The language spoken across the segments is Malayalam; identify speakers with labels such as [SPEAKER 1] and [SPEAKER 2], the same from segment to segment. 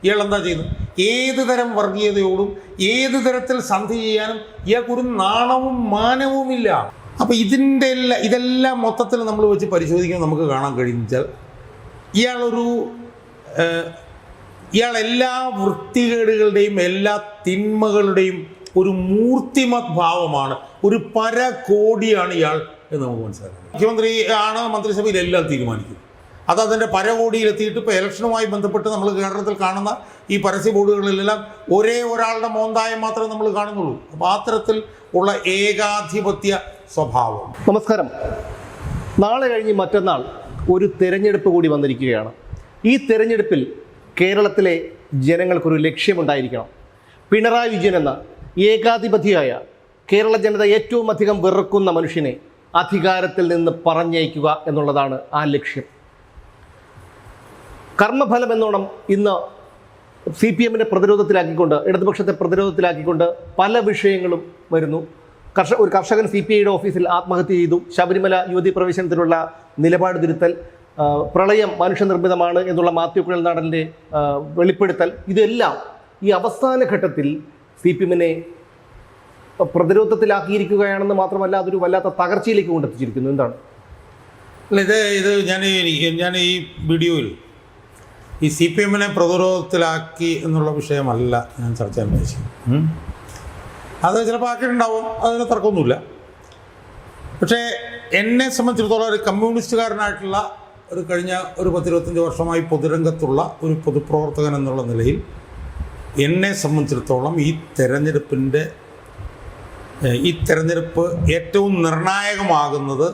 [SPEAKER 1] ഇയാൾ എന്താ ചെയ്യുന്നത്? ഏത് തരം വർഗീയതയോടും ഏത് തരത്തിൽ സന്ധി ചെയ്യാനും ഇയാൾക്കൊരു നാണവും മാനവുമില്ല. അപ്പോൾ ഇതെല്ലാം മൊത്തത്തിൽ നമ്മൾ വെച്ച് പരിശോധിക്കുമ്പോൾ നമുക്ക് കാണാൻ കഴിയുന്നത് ഇയാൾ എല്ലാ വൃത്തികേടുകളുടെയും എല്ലാ തിന്മകളുടെയും ഒരു മൂർത്തിമത് ഭാവമാണ്, ഒരു പരകോടിയാണ് ഇയാൾ എന്ന് നമുക്ക് മനസ്സിലാക്കാം. മുഖ്യമന്ത്രി ആണ് മന്ത്രിസഭയിൽ എല്ലാം തീരുമാനിക്കുന്നത്. അത് അതിൻ്റെ പരകോടിയിലെത്തിയിട്ട് ഇപ്പോൾ ഇലക്ഷനുമായി ബന്ധപ്പെട്ട് നമ്മൾ കേരളത്തിൽ കാണുന്ന ഈ പരസ്യ ബോർഡുകളിലെല്ലാം ഒരേ ഒരാളുടെ മോന്തായം മാത്രമേ നമ്മൾ കാണുന്നുള്ളൂ. അപ്പോൾ ആ തരത്തിൽ ഉള്ള ഏകാധിപത്യ സ്വഭാവം.
[SPEAKER 2] നമസ്കാരം. നാളെ കഴിഞ്ഞ് മറ്റന്നാൾ ഒരു തെരഞ്ഞെടുപ്പ് കൂടി വന്നിരിക്കുകയാണ്. ഈ തെരഞ്ഞെടുപ്പിൽ കേരളത്തിലെ ജനങ്ങൾക്കൊരു ലക്ഷ്യമുണ്ടായിരിക്കണം. പിണറായി വിജയൻ എന്ന ഏകാധിപതിയായ കേരള ജനത ഏറ്റവും അധികം വെറുക്കുന്ന മനുഷ്യനെ അധികാരത്തിൽ നിന്ന് പറഞ്ഞയക്കുക എന്നുള്ളതാണ് ആ ലക്ഷ്യം. കർമ്മഫലം എന്നോണം ഇന്ന് CPM-നെ പ്രതിരോധത്തിലാക്കിക്കൊണ്ട്, ഇടതുപക്ഷത്തെ പ്രതിരോധത്തിലാക്കിക്കൊണ്ട് പല വിഷയങ്ങളും വരുന്നു. ഒരു കർഷകൻ CPI-യുടെ ഓഫീസിൽ ആത്മഹത്യ ചെയ്തു. ശബരിമല യുവതീ പ്രവേശനത്തിനുള്ള നിലപാട് തിരുത്തൽ, പ്രളയം മനുഷ്യനിർമ്മിതമാണ് എന്നുള്ള മാത്യു കുഴൽനാടൻ്റെ വെളിപ്പെടുത്തൽ, ഇതെല്ലാം ഈ അവസാന ഘട്ടത്തിൽ CPM-നെ പ്രതിരോധത്തിലാക്കിയിരിക്കുകയാണെന്ന് മാത്രമല്ല അതൊരു വല്ലാത്ത തകർച്ചയിലേക്ക് കൊണ്ടെത്തിച്ചിരിക്കുന്നു. എന്താണ്
[SPEAKER 1] ഇത് ഞാൻ ഈ വീഡിയോയിൽ ഈ CPM-നെ പ്രതിരോധത്തിലാക്കി എന്നുള്ള വിഷയമല്ല ഞാൻ ചർച്ച ചെയ്യാൻ ഉദ്ദേശിക്കുന്നത്. അത് ചിലപ്പോൾ ആക്കിയിട്ടുണ്ടാവും, അതിന് തർക്കമൊന്നുമില്ല. പക്ഷേ എന്നെ സംബന്ധിച്ചിടത്തോളം ഒരു കമ്മ്യൂണിസ്റ്റുകാരനായിട്ടുള്ള കഴിഞ്ഞ 10-25 വർഷമായി പൊതുരംഗത്തുള്ള ഒരു പൊതുപ്രവർത്തകൻ എന്നുള്ള നിലയിൽ എന്നെ സംബന്ധിച്ചിടത്തോളം ഈ തെരഞ്ഞെടുപ്പ് ഏറ്റവും നിർണായകമാകുന്നത്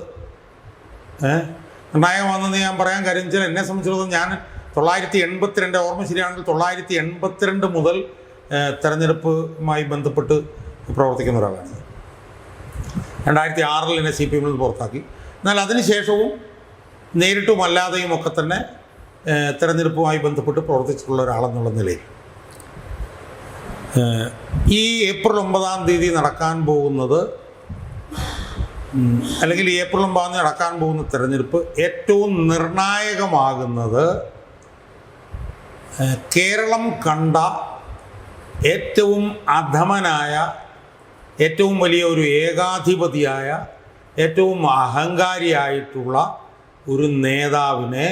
[SPEAKER 1] ഞാൻ പറയാൻ കാര്യം വെച്ചാൽ എന്നെ സംബന്ധിച്ചിടത്തോളം ഞാൻ 1982 ഓർമ്മ ശരിയാണെങ്കിൽ 1982 മുതൽ തെരഞ്ഞെടുപ്പുമായി ബന്ധപ്പെട്ട് പ്രവർത്തിക്കുന്ന ഒരാളാണ്. 2006 എന്നെ CPM-ൽ നിന്ന് പുറത്താക്കി. എന്നാൽ അതിനുശേഷവും നേരിട്ടും അല്ലാതെയും ഒക്കെ തന്നെ തെരഞ്ഞെടുപ്പുമായി ബന്ധപ്പെട്ട് പ്രവർത്തിച്ചിട്ടുള്ള ഒരാളെന്നുള്ള നിലയിൽ ഈ ഏപ്രിൽ 9-ാം തീയതി നടക്കാൻ പോകുന്നത്, അല്ലെങ്കിൽ ഈ ഏപ്രിൽ 9-ാം തീയതി നടക്കാൻ പോകുന്ന തെരഞ്ഞെടുപ്പ് ഏറ്റവും നിർണായകമാകുന്നത് കേരളം കണ്ട ഏറ്റവും അധമനായ, ഏറ്റവും വലിയ ഒരു ഏകാധിപതിയായ, ഏറ്റവും അഹങ്കാരിയായിട്ടുള്ള ഒരു നേതാവിനെ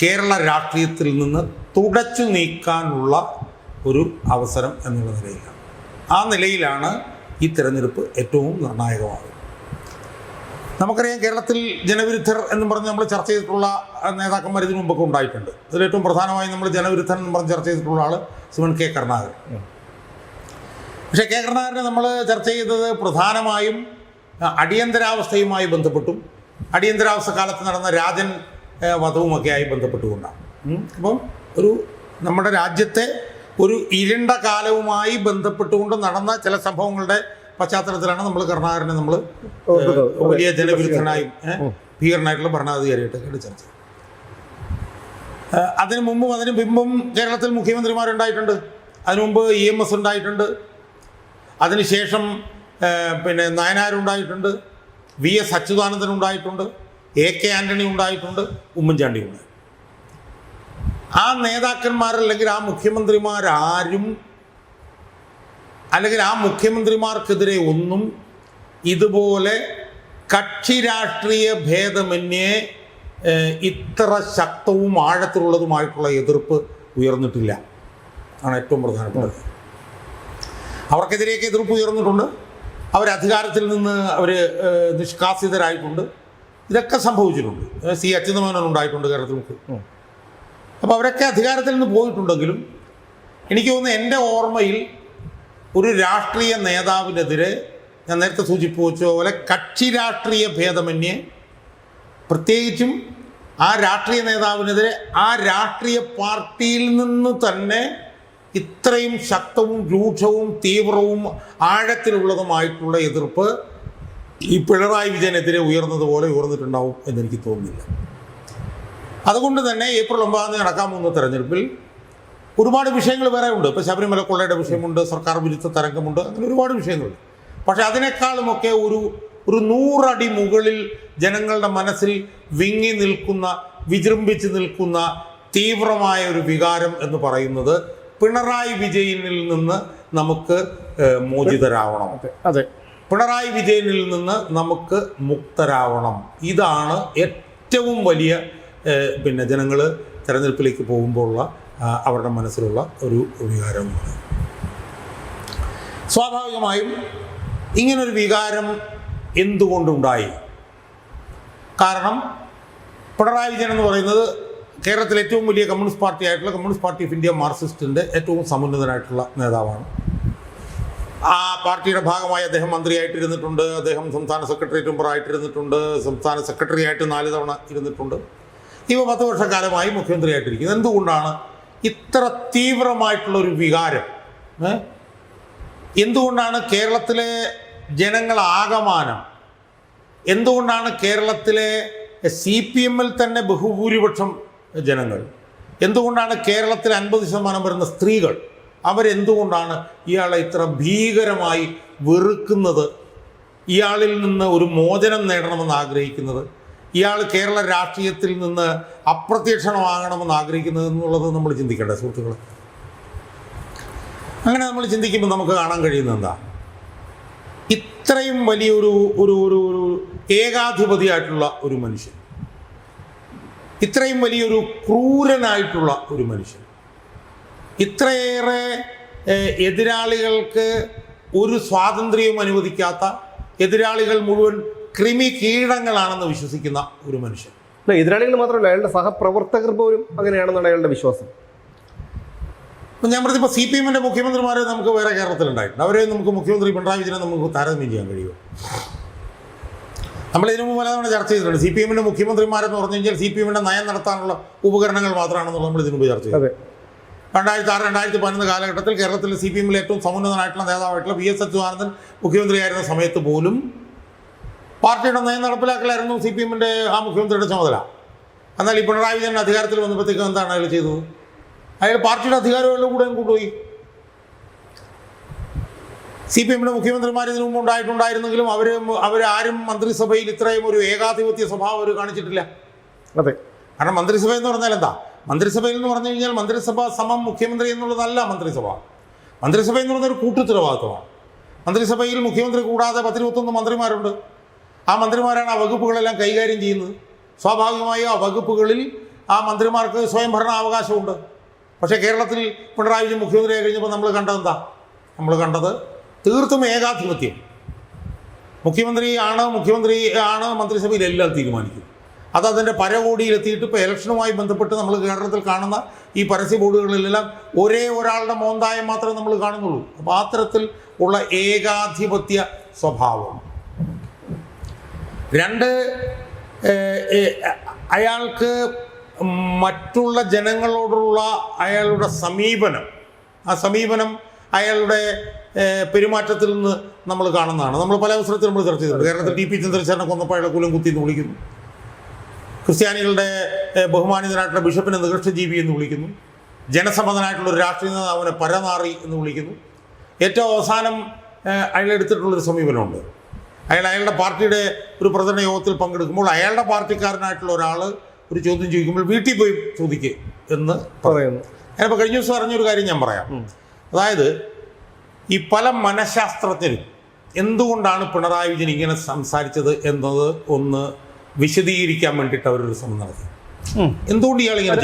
[SPEAKER 1] കേരള രാഷ്ട്രീയത്തിൽ നിന്ന് തുടച്ചു നീക്കാനുള്ള ഒരു അവസരം എന്നുള്ള നിലയിലാണ്. ആ നിലയിലാണ് ഈ തിരഞ്ഞെടുപ്പ് ഏറ്റവും നിർണായകമാകുന്നത്. നമുക്കറിയാം, കേരളത്തിൽ ജനവിരുദ്ധർ എന്നും പറഞ്ഞ് നമ്മൾ ചർച്ച ചെയ്തിട്ടുള്ള നേതാക്കന്മാർ ഇതിനു മുമ്പൊക്കെ ഉണ്ടായിട്ടുണ്ട്. അതിലേറ്റവും പ്രധാനമായും നമ്മൾ ജനവിരുദ്ധൻ എന്ന് പറഞ്ഞ് ചർച്ച ചെയ്തിട്ടുള്ള ആൾ ശ്രീമൻ K. കരുണാകരൻ. പക്ഷേ K. കരുണാകരനെ നമ്മൾ ചർച്ച ചെയ്തത് പ്രധാനമായും അടിയന്തരാവസ്ഥയുമായി ബന്ധപ്പെട്ടും അടിയന്തരാവസ്ഥ കാലത്ത് നടന്ന രാജൻ വധവുമൊക്കെയായി ബന്ധപ്പെട്ടുകൊണ്ടാണ്. അപ്പം നമ്മുടെ രാജ്യത്തെ ഒരു ഇരുണ്ട കാലവുമായി ബന്ധപ്പെട്ടുകൊണ്ട് നടന്ന ചില സംഭവങ്ങളുടെ പശ്ചാത്തലത്തിലാണ് നമ്മൾ കരുണാകരനെ നമ്മൾ വലിയ ജനവിരുദ്ധനായും ഭീകരനായിട്ടുള്ള ഭരണാധികാരിയായിട്ടൊക്കെ ചർച്ച. അതിനു മുമ്പും അതിന് പിമ്പും കേരളത്തിൽ മുഖ്യമന്ത്രിമാരുണ്ടായിട്ടുണ്ട്. അതിനു മുമ്പ് EMS ഉണ്ടായിട്ടുണ്ട്. അതിനുശേഷം നയനാരുണ്ടായിട്ടുണ്ട്, VS അച്യുതാനന്ദൻ ഉണ്ടായിട്ടുണ്ട്, AK ആൻ്റണി ഉണ്ടായിട്ടുണ്ട്, ഉമ്മൻചാണ്ടി ഉണ്ടായി. ആ നേതാക്കന്മാരല്ലെങ്കിൽ ആ മുഖ്യമന്ത്രിമാരാരും, അല്ലെങ്കിൽ ആ മുഖ്യമന്ത്രിമാർക്കെതിരെ ഒന്നും ഇതുപോലെ കക്ഷി രാഷ്ട്രീയ ഭേദമന്യേ ഇത്ര ശക്തവും ആഴത്തിലുള്ളതുമായിട്ടുള്ള എതിർപ്പ് ഉയർന്നിട്ടില്ല ആണ് ഏറ്റവും പ്രധാനപ്പെട്ടത്. അവർക്കെതിരെയൊക്കെ എതിർപ്പ് ഉയർന്നിട്ടുണ്ട്. അധികാരത്തിൽ നിന്ന് നിഷ്കാസിതരായിട്ടുണ്ട്. ഇതൊക്കെ സംഭവിച്ചിട്ടുണ്ട്. C. അച്യുതമേനോൻ ഉണ്ടായിട്ടുണ്ട് കേരളത്തിൽ. അപ്പോൾ അവരൊക്കെ അധികാരത്തിൽ നിന്ന് പോയിട്ടുണ്ടെങ്കിലും എനിക്ക് തോന്നുന്നു എൻ്റെ ഓർമ്മയിൽ ഒരു രാഷ്ട്രീയ നേതാവിനെതിരെ, ഞാൻ നേരത്തെ സൂചിപ്പിച്ച പോലെ കക്ഷി രാഷ്ട്രീയ ഭേദമന്യേ, പ്രത്യേകിച്ചും ആ രാഷ്ട്രീയ നേതാവിനെതിരെ ആ രാഷ്ട്രീയ പാർട്ടിയിൽ നിന്ന് തന്നെ ഇത്രയും ശക്തവും രൂക്ഷവും തീവ്രവും ആഴത്തിലുള്ളതുമായിട്ടുള്ള എതിർപ്പ് ഈ പിണറായി വിജയനെതിരെ ഉയർന്നതുപോലെ ഉയർന്നിട്ടുണ്ടാവും എന്നെനിക്ക് തോന്നുന്നില്ല. അതുകൊണ്ട് തന്നെ ഏപ്രിൽ 9-ാം തീയതി നടക്കാൻ പോകുന്ന തെരഞ്ഞെടുപ്പിൽ ഒരുപാട് വിഷയങ്ങൾ വേറെ ഉണ്ട്. ഇപ്പോൾ ശബരിമല കൊള്ളയുടെ വിഷയമുണ്ട്, സർക്കാർ വിരുദ്ധ തരംഗമുണ്ട്, അങ്ങനെ ഒരുപാട് വിഷയങ്ങളുണ്ട്. പക്ഷെ അതിനേക്കാളുമൊക്കെ ഒരു 100 അടി മുകളിൽ ജനങ്ങളുടെ മനസ്സിൽ വിങ്ങി നിൽക്കുന്ന, വിജൃംഭിച്ച് നിൽക്കുന്ന തീവ്രമായ ഒരു വികാരം എന്ന് പറയുന്നത് പിണറായി വിജയനിൽ നിന്ന് നമുക്ക് മോചിതരാവണം.
[SPEAKER 2] അതെ,
[SPEAKER 1] പിണറായി വിജയനിൽ നിന്ന് നമുക്ക് മുക്തരാവണം. ഇതാണ് ഏറ്റവും വലിയ ജനങ്ങൾ തെരഞ്ഞെടുപ്പിലേക്ക് പോകുമ്പോഴുള്ള അവരുടെ മനസ്സിലുള്ള ഒരു വികാരം എന്ന് പറയുന്നത്. സ്വാഭാവികമായും ഇങ്ങനൊരു വികാരം എന്തുകൊണ്ടുണ്ടായി? കാരണം പിണറായി വിജയൻ എന്ന് പറയുന്നത് കേരളത്തിലെ ഏറ്റവും വലിയ കമ്മ്യൂണിസ്റ്റ് പാർട്ടി ആയിട്ടുള്ള കമ്മ്യൂണിസ്റ്റ് പാർട്ടി ഓഫ് ഇന്ത്യ മാർക്സിസ്റ്റിൻ്റെ ഏറ്റവും സമുന്നതനായിട്ടുള്ള നേതാവാണ്. ആ പാർട്ടിയുടെ ഭാഗമായി അദ്ദേഹം മന്ത്രിയായിട്ടിരുന്നിട്ടുണ്ട്, അദ്ദേഹം സംസ്ഥാന സെക്രട്ടേറിയറ്റ് മെമ്പറായിട്ടിരുന്നിട്ടുണ്ട്, സംസ്ഥാന സെക്രട്ടറി ആയിട്ട് 4 തവണ ഇരുന്നിട്ടുണ്ട്. ഇവ 10 വർഷക്കാലമായി മുഖ്യമന്ത്രിയായിട്ടിരിക്കുന്നത്. എന്തുകൊണ്ടാണ് ഇത്ര തീവ്രമായിട്ടുള്ളൊരു വികാരം? എന്തുകൊണ്ടാണ് കേരളത്തിലെ ജനങ്ങളാകമാനം, എന്തുകൊണ്ടാണ് കേരളത്തിലെ CPM-ൽ തന്നെ ബഹുഭൂരിപക്ഷം ജനങ്ങൾ, എന്തുകൊണ്ടാണ് കേരളത്തിൽ 50% വരുന്ന സ്ത്രീകൾ, അവരെന്തുകൊണ്ടാണ് ഇയാളെ ഇത്ര ഭീകരമായി വെറുക്കുന്നത്, ഇയാളിൽ നിന്ന് ഒരു മോചനം നേടണമെന്ന് ആഗ്രഹിക്കുന്നത്, ഇയാൾ കേരള രാഷ്ട്രീയത്തിൽ നിന്ന് അപ്രത്യക്ഷമാകണമെന്ന് ആഗ്രഹിക്കുന്നത് എന്നുള്ളത് നമ്മൾ ചിന്തിക്കേണ്ട സുഹൃത്തുക്കൾ. അങ്ങനെ നമ്മൾ ചിന്തിക്കുമ്പോൾ നമുക്ക് കാണാൻ കഴിയുന്നത് എന്താ? ഇത്രയും വലിയൊരു ഒരു ഒരു ഒരു ഏകാധിപതിയായിട്ടുള്ള ഒരു മനുഷ്യൻ, ഇത്രയും വലിയൊരു ക്രൂരനായിട്ടുള്ള ഒരു മനുഷ്യൻ, ഇത്രയേറെ എതിരാളികൾക്ക് ഒരു സ്വാതന്ത്ര്യവും അനുവദിക്കാത്ത, എതിരാളികൾ മുഴുവൻ കൃമി കീടങ്ങളാണെന്ന് വിശ്വസിക്കുന്ന ഒരു മനുഷ്യൻ.
[SPEAKER 2] എതിരാളികൾ മാത്രമല്ല, അയാളുടെ സഹപ്രവർത്തകർ പോലും അങ്ങനെയാണെന്നാണ് അയാളുടെ വിശ്വാസം.
[SPEAKER 1] അപ്പം ഞാൻ പറഞ്ഞപ്പോൾ CPM-ൻ്റെ മുഖ്യമന്ത്രിമാരെ നമുക്ക് വേറെ കേരളത്തിലുണ്ടായിട്ടുണ്ട്. അവരെ നമുക്ക് മുഖ്യമന്ത്രി പിണറായി വിജയനെ നമുക്ക് താരതമ്യം ചെയ്യാൻ കഴിയുമോ? നമ്മളിതിനു മുമ്പ് പലതവണ ചർച്ച ചെയ്തിട്ടുണ്ട്. CPM-ൻ്റെ മുഖ്യമന്ത്രിമാരെന്ന് പറഞ്ഞു കഴിഞ്ഞാൽ CPM-ൻ്റെ നയം നടത്താനുള്ള ഉപകരണങ്ങൾ മാത്രമാണെന്നുള്ളത് നമ്മൾ ഇതിനു മുമ്പ് ചർച്ച ചെയ്തു. 2006-2011 കാലഘട്ടത്തിൽ കേരളത്തിലെ CPM-ലെ ഏറ്റവും സമുന്നതനായിട്ടുള്ള നേതാവായിട്ടുള്ള VS അച്യുതാനന്ദൻ മുഖ്യമന്ത്രിയായിരുന്ന സമയത്ത് പോലും പാർട്ടിയുടെ നയം നടപ്പിലാക്കലായിരുന്നു CPM-ൻ്റെ ആ മുഖ്യമന്ത്രിയുടെ ചുമതല. എന്നാൽ ഈ പിണറായി വിജയൻ അധികാരത്തിൽ വന്നപ്പോഴത്തേക്കും എന്താണ് അയാൾ ചെയ്തത്? അയാൾ പാർട്ടിയുടെ അധികാരങ്ങളുടെ കൂടെ കൊണ്ടുപോയി. CPM-ൻ്റെ മുഖ്യമന്ത്രിമാർ ഇതിനു മുമ്പ് ഉണ്ടായിട്ടുണ്ടായിരുന്നെങ്കിലും അവരാരും മന്ത്രിസഭയിൽ ഇത്രയും ഒരു ഏകാധിപത്യ സ്വഭാവം അവർ കാണിച്ചിട്ടില്ല.
[SPEAKER 2] അതെ,
[SPEAKER 1] കാരണം മന്ത്രിസഭ എന്ന് പറഞ്ഞാൽ എന്താ? മന്ത്രിസഭയിൽ എന്ന് പറഞ്ഞു കഴിഞ്ഞാൽ മന്ത്രിസഭ സമം മുഖ്യമന്ത്രി എന്നുള്ളതല്ല മന്ത്രിസഭ. മന്ത്രിസഭ എന്ന് പറഞ്ഞൊരു കൂട്ടുത്തരവാദിത്വമാണ്. മന്ത്രിസഭയിൽ മുഖ്യമന്ത്രി കൂടാതെ 10-21 മന്ത്രിമാരുണ്ട്. ആ മന്ത്രിമാരാണ് ആ വകുപ്പുകളെല്ലാം കൈകാര്യം ചെയ്യുന്നത്. സ്വാഭാവികമായും ആ വകുപ്പുകളിൽ ആ മന്ത്രിമാർക്ക് സ്വയംഭരണാവകാശമുണ്ട്. പക്ഷേ കേരളത്തിൽ പിണറായി വിജയൻ മുഖ്യമന്ത്രിയായി കഴിഞ്ഞപ്പോൾ നമ്മൾ കണ്ടതെന്താ? നമ്മൾ കണ്ടത് തീർത്തും ഏകാധിപത്യം. മുഖ്യമന്ത്രി ആണ് മന്ത്രിസഭയിൽ എല്ലാം തീരുമാനിക്കും. അത് അതിൻ്റെ പരകോടിയിലെത്തിയിട്ട് ഇപ്പോൾ ഇലക്ഷനുമായി ബന്ധപ്പെട്ട് നമ്മൾ കേരളത്തിൽ കാണുന്ന ഈ പരസ്യ ബോർഡുകളിലെല്ലാം ഒരേ ഒരാളുടെ മോന്തായം മാത്രമേ നമ്മൾ കാണുന്നുള്ളൂ. അപ്പോൾ അത്തരത്തിൽ ഉള്ള ഏകാധിപത്യ സ്വഭാവം. 2, അയാൾക്ക് മറ്റുള്ള ജനങ്ങളോടുള്ള അയാളുടെ സമീപനം, ആ സമീപനം അയാളുടെ പെരുമാറ്റത്തിൽ നിന്ന് നമ്മൾ കാണുന്നതാണ്. നമ്മൾ പല അവസരത്തിൽ നമ്മൾ ചർച്ച ചെയ്തിട്ടുണ്ട്. കേരളത്തിൽ TP ചന്ദ്രശേഖരനെ കൊന്നപ്പോൾ അയാളെ കുലം കുത്തി എന്ന് വിളിക്കുന്നു. ക്രിസ്ത്യാനികളുടെ ബഹുമാനിതനായിട്ടുള്ള ബിഷപ്പിനെ നികൃഷ്ടജീവി എന്ന് വിളിക്കുന്നു. ജനസമ്മതനായിട്ടുള്ള ഒരു രാഷ്ട്രീയ നേതാവിനെ പരനാറി എന്ന് വിളിക്കുന്നു. ഏറ്റവും അവസാനം അയാളെടുത്തിട്ടുള്ളൊരു സമീപനമുണ്ട്. അയാളുടെ പാർട്ടിയുടെ ഒരു പ്രചരണ യോഗത്തിൽ പങ്കെടുക്കുമ്പോൾ അയാളുടെ പാർട്ടിക്കാരനായിട്ടുള്ള ഒരാൾ ഒരു ചോദ്യം ചോദിക്കുമ്പോൾ വീട്ടിൽ പോയി ചോദിക്കുക എന്ന് പറയുന്നു. ഞാനിപ്പോൾ കഴിഞ്ഞ ദിവസം അറിഞ്ഞൊരു കാര്യം ഞാൻ പറയാം. അതായത് ഈ പല മനഃശാസ്ത്രജ്ഞരും എന്തുകൊണ്ടാണ് പിണറായി വിജയൻ ഇങ്ങനെ സംസാരിച്ചത് എന്നത് ഒന്ന് വിശദീകരിക്കാൻ വേണ്ടിയിട്ട് അവരൊരു ശ്രമം നടത്തി. എന്തുകൊണ്ട് ഇയാൾ ഇങ്ങനെ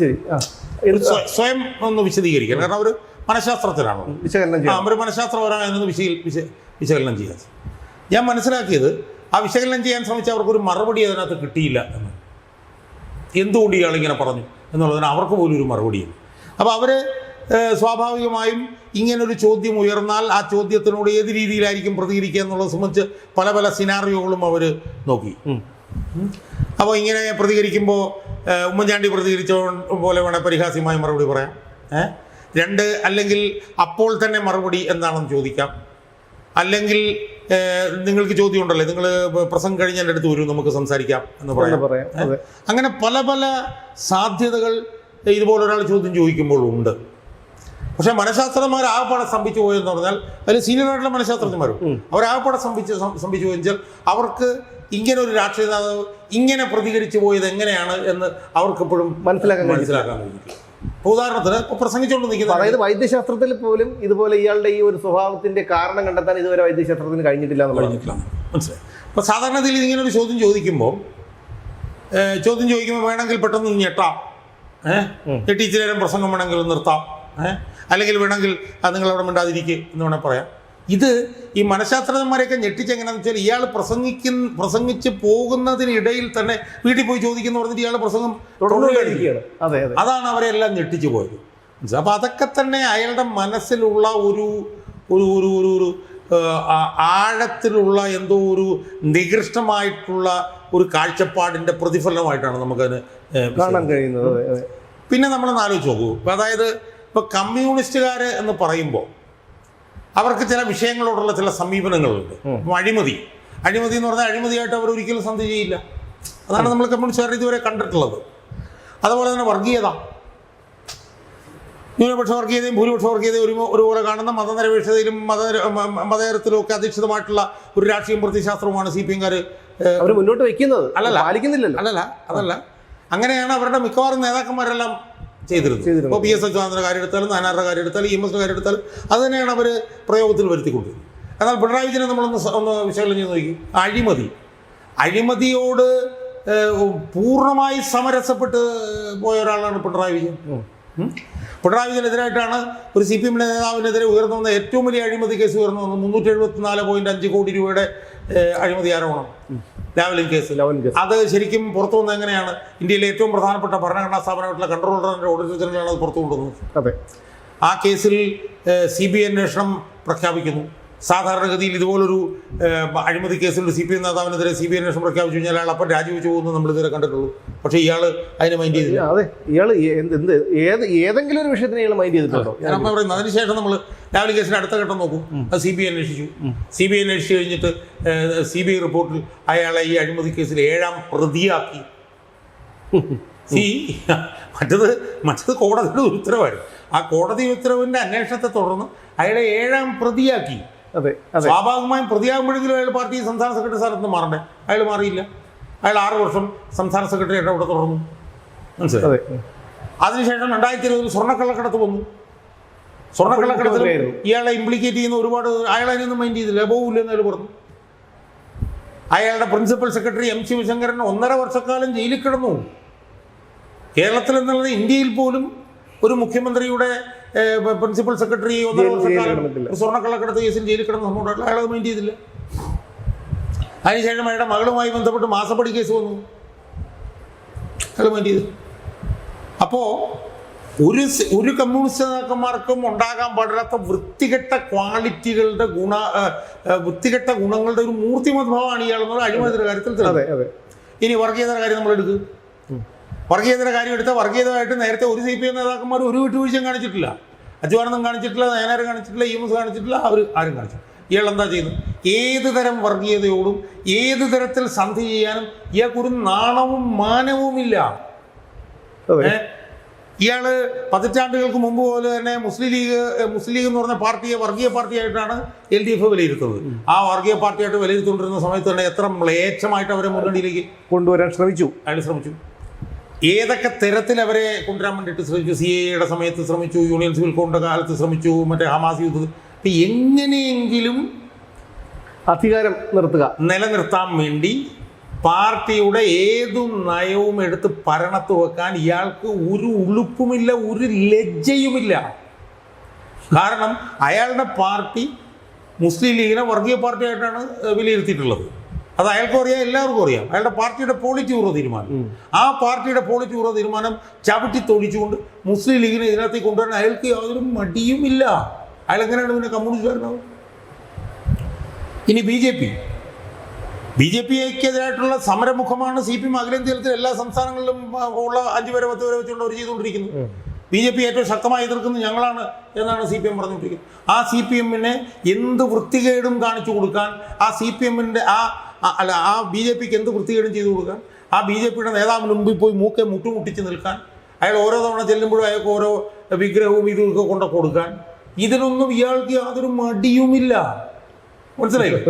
[SPEAKER 1] ചെയ്തു സ്വയം ഒന്ന് വിശദീകരിക്കാൻ. കാരണം അവർ മനഃശാസ്ത്രത്തിലാണോ, അവർ മനഃശാസ്ത്രപരമായെന്ന് വിശകലനം ചെയ്യാൻ. ഞാൻ മനസ്സിലാക്കിയത് ആ വിശകലനം ചെയ്യാൻ ശ്രമിച്ച അവർക്കൊരു മറുപടി അതിനകത്ത് കിട്ടിയില്ല എന്ന്. എന്തുകൊണ്ട് ഇയാളിങ്ങനെ പറഞ്ഞു എന്നുള്ളതിന് അവർക്ക് പോലും ഒരു മറുപടിയില്ല. അപ്പോൾ അവർ സ്വാഭാവികമായും ഇങ്ങനൊരു ചോദ്യം ഉയർന്നാൽ ആ ചോദ്യത്തിനോട് ഏത് രീതിയിലായിരിക്കും പ്രതികരിക്കുക എന്നുള്ളത് സംബന്ധിച്ച് പല പല സിനാറിയോകളും അവർ നോക്കി. അപ്പോൾ ഇങ്ങനെ പ്രതികരിക്കുമ്പോൾ ഉമ്മൻചാണ്ടി പ്രതികരിച്ച പോലെ വേണേൽ പരിഹാസ്യമായ മറുപടി പറയാം. 2, അല്ലെങ്കിൽ അപ്പോൾ തന്നെ മറുപടി എന്താണെന്ന് ചോദിക്കാം. അല്ലെങ്കിൽ നിങ്ങൾക്ക് ചോദ്യം ഉണ്ടല്ലേ, നിങ്ങൾ പ്രസംഗം കഴിഞ്ഞ് എൻ്റെ അടുത്ത് വരും, നമുക്ക് സംസാരിക്കാം എന്ന് പറയാം. അങ്ങനെ പല പല സാധ്യതകൾ ഇതുപോലൊരാൾ ചോദ്യം ചോദിക്കുമ്പോഴുണ്ട്. പക്ഷെ മനഃശാസ്ത്രജ്ഞന്മാർ ആകപ്പാടെ സ്തംഭിച്ചു പോയെന്ന് പറഞ്ഞാൽ അതിൽ സീനിയറായിട്ടുള്ള മനഃശാസ്ത്രജ്ഞന്മാരും അവരാകപ്പാടെ സ്തംഭിച്ചു പോയെന്ന് അവർക്ക് ഇങ്ങനെ ഒരു രാഷ്ട്രീയ നേതാവ് ഇങ്ങനെ പ്രതികരിച്ചു പോയത് എങ്ങനെയാണ് എന്ന് അവർക്കെപ്പോഴും മനസ്സിലാക്കാൻ കഴിഞ്ഞിട്ടില്ല. ഉദാഹരണത്തിന് ഇപ്പോൾ പ്രസംഗിച്ചുകൊണ്ട് നിൽക്കുന്നത്,
[SPEAKER 2] അതായത് വൈദ്യശാസ്ത്രത്തിൽ പോലും ഇതുപോലെ ഇയാളുടെ ഈ ഒരു സ്വഭാവത്തിന്റെ കാരണം കണ്ടെത്താൻ ഇതുവരെ വൈദ്യശാസ്ത്രത്തിന് കഴിഞ്ഞിട്ടില്ല.
[SPEAKER 1] മനസ്സിലായി. അപ്പോൾ സാധാരണത്തിൽ ഇങ്ങനെ ഒരു ചോദ്യം ചോദിക്കുമ്പോൾ വേണമെങ്കിൽ പെട്ടെന്ന് ഞെട്ടാം, ഞെട്ടി ഇച്ചിരി നേരം പ്രസംഗം വേണമെങ്കിൽ നിർത്താം, അല്ലെങ്കിൽ വേണമെങ്കിൽ അത് നിങ്ങളവിടെ മിണ്ടാതിരിക്കുക എന്ന് വേണമെങ്കിൽ പറയാം. ഇത് ഈ മനഃശാസ്ത്രജ്ഞന്മാരെയൊക്കെ ഞെട്ടിച്ചെങ്ങനെയാണെന്ന് വെച്ചാൽ ഇയാൾ പ്രസംഗിച്ച് പോകുന്നതിനിടയിൽ തന്നെ വീട്ടിൽ പോയി ചോദിക്കുന്ന പറഞ്ഞിട്ട് ഇയാൾ പ്രസംഗം തുടർന്നുകൊണ്ടിരിക്കുകയാണ്. അതാണ് അവരെല്ലാം ഞെട്ടിച്ചു പോയത്. അപ്പോൾ അതൊക്കെ തന്നെ അയാളുടെ മനസ്സിലുള്ള ഒരു ഒരു ഒരു ഒരു ഒരു ആഴത്തിലുള്ള എന്തോ ഒരു നികൃഷ്ടമായിട്ടുള്ള ഒരു കാഴ്ചപ്പാടിൻ്റെ പ്രതിഫലനമായിട്ടാണ് നമുക്കതിന്
[SPEAKER 2] കാണാൻ കഴിയുന്നത്.
[SPEAKER 1] പിന്നെ നമ്മളൊന്ന് ആലോചിച്ച് നോക്കൂ. അതായത് ഇപ്പോൾ കമ്മ്യൂണിസ്റ്റുകാർ എന്ന് പറയുമ്പോൾ അവർക്ക് ചില വിഷയങ്ങളോടുള്ള ചില സമീപനങ്ങളുണ്ട്. അഴിമതി എന്ന് പറഞ്ഞാൽ അഴിമതിയായിട്ട് അവർ ഒരിക്കലും സന്ധി ചെയ്യില്ല. അതാണ് നമ്മൾ കമ്മ്യൂണിസ്റ്റുകാർ ഇതുവരെ കണ്ടിട്ടുള്ളത്. അതുപോലെ തന്നെ വർഗീയത, ന്യൂനപക്ഷ വർഗീയതയും ഭൂരിപക്ഷ വർഗീയതയും ഒരുപോലെ കാണുന്ന മതനിരപേക്ഷതയിലും മതേതരത്തിലും ഒക്കെ അധിഷ്ഠിതമായിട്ടുള്ള ഒരു രാഷ്ട്രീയം പ്രത്യയശാസ്ത്രവുമാണ് CPM-കാർ
[SPEAKER 2] അവർ മുന്നോട്ട് വയ്ക്കുന്നത്.
[SPEAKER 1] അതല്ല അങ്ങനെയാണ് അവരുടെ മിക്കവാറും നേതാക്കന്മാരെല്ലാം ചെയ്തിരുന്നത്. ഇപ്പോൾ PS അച്യുതാനന്ദൻ്റെ കാര്യം എടുത്താലും നാനാരുടെ കാര്യം എടുത്താലും EMSന്റെ കാര്യം എടുത്താലും അത് തന്നെയാണ് അവർ പ്രയോഗത്തിൽ വരുത്തിക്കൊണ്ടിരുന്നത്. എന്നാൽ പിണറായി വിജയനെ നമ്മളൊന്ന് വിശകലനം ചെയ്ത് നോക്കി. അഴിമതിയോട് പൂർണ്ണമായി സമരസപ്പെട്ട് പോയ ഒരാളാണ് പിണറായി വിജയൻ. പിണറായി വിജയനെതിരായിട്ടാണ് ഒരു CPM നേതാവിനെതിരെ ഉയർന്നു വന്ന ഏറ്റവും വലിയ അഴിമതി കേസ് ഉയർന്നു വന്നു. 374.5 കോടി രൂപയുടെ അഴിമതി ആരോപണം, ലാവ്ലിൻ കേസ്. അത് ശരിക്കും പുറത്തു വന്നത് എങ്ങനെയാണ്? ഇന്ത്യയിലെ ഏറ്റവും പ്രധാനപ്പെട്ട ഭരണഘടനാ സ്ഥാപനമായിട്ടുള്ള കൺട്രോളറിൻ്റെ ഓഡിറ്റർ ജനറലാണ് അത് പുറത്തു കൊണ്ടുവന്നത്. ആ കേസിൽ CBI അന്വേഷണം പ്രഖ്യാപിക്കുന്നു. സാധാരണഗതിയിൽ ഇതുപോലൊരു അഴിമതി കേസിൽ ഒരു CPM നേതാവിനെതിരെ CBI അന്വേഷണം പ്രഖ്യാപിച്ചു കഴിഞ്ഞാൽ അയാൾ അപ്പം രാജിവെച്ച് പോകുന്നത് നമ്മൾ ഇതുവരെ കണ്ടിട്ടുള്ളൂ. പക്ഷേ ഇയാൾ അതിനെ മൈൻഡ് ചെയ്തില്ല.
[SPEAKER 2] അതെ, ഇയാൾ ഏതെങ്കിലും ഒരു വിഷയത്തിന് ഇയാൾ മൈൻഡ് ചെയ്തിട്ടുണ്ടോ?
[SPEAKER 1] ഞാൻ പറയുന്നത് അതിനുശേഷം നമ്മൾ ലാവ്ലിൻ കേസിൻ്റെ അടുത്ത ഘട്ടം നോക്കും. അത് CBI അന്വേഷിച്ചു. CBI അന്വേഷിച്ച് കഴിഞ്ഞിട്ട് CBI റിപ്പോർട്ടിൽ അയാളെ ഈ അഴിമതി കേസിൽ 7ാം പ്രതിയാക്കി. മറ്റത് കോടതിയുടെ ഉത്തരവായിരുന്നു. ആ കോടതി ഉത്തരവിൻ്റെ അന്വേഷണത്തെ തുടർന്ന് അയാളെ 7ാം പ്രതിയാക്കി. സ്വാഭാവികമായും പ്രതിയാകുമ്പോഴെങ്കിലും അയാൾ പാർട്ടി സംസ്ഥാന സെക്രട്ടറി സ്ഥാനത്ത് മാറണ്ടേ? അയാൾ മാറിയില്ല. അയാൾ 6 വർഷം സംസ്ഥാന സെക്രട്ടറി ആയിട്ട് അവിടെ തുടർന്നു. മനസ്സിലായി. അതിനുശേഷം 2020 സ്വർണ്ണക്കള്ളക്കടത്ത് വന്നു. സ്വർണ്ണക്കള്ളക്കടത്തിൽ ഇയാളെ ഇംപ്ലിക്കേറ്റ് ചെയ്യുന്ന ഒരുപാട് അയാൾ അതിനൊന്നും മൈൻഡ് ചെയ്തില്ല, പോകില്ലെന്ന് അയാൾ പറഞ്ഞു. അയാളുടെ പ്രിൻസിപ്പൽ സെക്രട്ടറി M ശിവശങ്കരൻ 1.5 വർഷക്കാലം ജയിലിൽ കിടന്നു. കേരളത്തിൽ എന്നുള്ളത് ഇന്ത്യയിൽ പോലും ഒരു മുഖ്യമന്ത്രിയുടെ പ്രിൻസിപ്പൽ സെക്രട്ടറി 1.5 വർഷക്കാലം സ്വർണ്ണക്കള്ളക്കടത്ത് കേസിൽ ജയിലിൽ കിടന്ന സംഭവം അയാൾ മൈൻഡ് ചെയ്തില്ല. അതിനുശേഷം അയാളുടെ മകളുമായി ബന്ധപ്പെട്ട് മാസപ്പടി കേസ് വന്നു, അയാൾ മൈൻഡ് ചെയ്തു. അപ്പോൾ ഒരു കമ്മ്യൂണിസ്റ്റ് നേതാക്കന്മാർക്കും ഉണ്ടാകാൻ പാടില്ലാത്ത വൃത്തികെട്ട ക്വാളിറ്റികളുടെ വൃത്തികെട്ട ഗുണങ്ങളുടെ ഒരു മൂർത്തിമദ്ഭാവമാണ് ഇയാളെന്നുള്ള അഴിമതിയുടെ കാര്യത്തിൽ. ഇനി വർഗീയതയുടെ കാര്യം നമ്മൾ എടുക്കും. വർഗീയതയുടെ കാര്യം എടുത്താൽ വർഗീയതമായിട്ട് നേരത്തെ ഒരു CPM നേതാക്കന്മാർ ഒരു വിട്ടുവീഴ്ചയും കാണിച്ചിട്ടില്ല. അച്യുതാനന്ദൻ കാണിച്ചിട്ടില്ല, നയനാർ കാണിച്ചിട്ടില്ല, EMS കാണിച്ചിട്ടില്ല, അവർ ആരും കാണിച്ചിട്ടില്ല. ഇയാൾ എന്താ ചെയ്യുന്നത്? ഏത് തരം വർഗീയതയോടും ഏത് തരത്തിൽ സന്ധി ചെയ്യാനും ഇയാൾക്കൊരു നാണവും മാനവുമില്ല. ഇയാൾ പതിറ്റാണ്ടുകൾക്ക് മുമ്പ് പോലെ തന്നെ മുസ്ലിം ലീഗ് എന്ന് പറഞ്ഞ പാർട്ടിയെ വർഗീയ പാർട്ടിയായിട്ടാണ് LDF വിലയിരുത്തുന്നത്. ആ വർഗീയ പാർട്ടിയായിട്ട് വിലയിരുത്തുകൊണ്ടിരുന്ന സമയത്ത് തന്നെ എത്ര മ്ലേച്ഛമായിട്ട് അവരെ മുന്നണിയിലേക്ക്
[SPEAKER 2] കൊണ്ടുവരാൻ ശ്രമിച്ചു.
[SPEAKER 1] ഏതൊക്കെ തരത്തിൽ അവരെ കൊണ്ടുവരാൻ വേണ്ടിയിട്ട് ശ്രമിച്ചു. CAA സമയത്ത് ശ്രമിച്ചു, യൂണിയൻ സിവിൽ കോഡിൻ്റെ കാലത്ത് ശ്രമിച്ചു, മറ്റേ ഹമാസ് യുദ്ധത്തിൽ. ഇപ്പം എങ്ങനെയെങ്കിലും
[SPEAKER 2] അധികാരം
[SPEAKER 1] നിലനിർത്താൻ വേണ്ടി പാർട്ടിയുടെ ഏതു നയവും എടുത്ത് ഭരണത്ത് വെക്കാൻ ഇയാൾക്ക് ഒരു ഉളുപ്പുമില്ല, ഒരു ലജ്ജയുമില്ല. കാരണം അയാളുടെ പാർട്ടി മുസ്ലിം ലീഗിനെ വർഗീയ പാർട്ടിയായിട്ടാണ് വിലയിരുത്തിയിട്ടുള്ളത്. അത് അയാൾക്കും അറിയാം, എല്ലാവർക്കും അറിയാം. അയാളുടെ പാർട്ടിയുടെ പോളിറ്റ് ബ്യൂറോ തീരുമാനം, ആ പാർട്ടിയുടെ പോളിറ്റ് ബ്യൂറോ തീരുമാനം ചവിട്ടി തൊഴിച്ചുകൊണ്ട് മുസ്ലിം ലീഗിനെ ഇതിനകത്തേക്ക് കൊണ്ടുവരാൻ അയാൾക്ക് യാതൊരു മടിയുമില്ല. അയാൾ എങ്ങനെയാണ് പിന്നെ കമ്മ്യൂണിസ്റ്റുകാരനാവും? ഇനി BJP-ക്കെതിരായിട്ടുള്ള സമരമുഖമാണ് CPM അഖിലേന്ത്യാ തലത്തിൽ എല്ലാ സംസ്ഥാനങ്ങളിലും ഉള്ള 5 വരെ 10 വരെ വെച്ചുകൊണ്ട് അവർ ചെയ്തുകൊണ്ടിരിക്കുന്നത്. BJP ഏറ്റവും ശക്തമായി എതിർക്കുന്നത് ഞങ്ങളാണ് എന്നാണ് CPM പറഞ്ഞുകൊണ്ടിരിക്കുന്നത്. ആ CPM-നെ എന്ത് വൃത്തികേടും കാണിച്ചു കൊടുക്കാൻ, ആ CPM-ൻ്റെ ആ BJP-ക്ക് എന്ത് വൃത്തികേടും ചെയ്തു കൊടുക്കാൻ, ആ BJP-യുടെ നേതാവിന് മുമ്പിൽ പോയി മുട്ടുമുട്ടിച്ച് നിൽക്കാൻ അയാൾ ഓരോ തവണ ചെല്ലുമ്പോഴും അയാൾക്ക് ഓരോ വിഗ്രഹവും ഇതൊക്കെ കൊണ്ട് കൊടുക്കാൻ. ഇതിനൊന്നും ഇയാൾക്ക് യാതൊരു മടിയുമില്ല. മനസ്സിലായില്ലേ?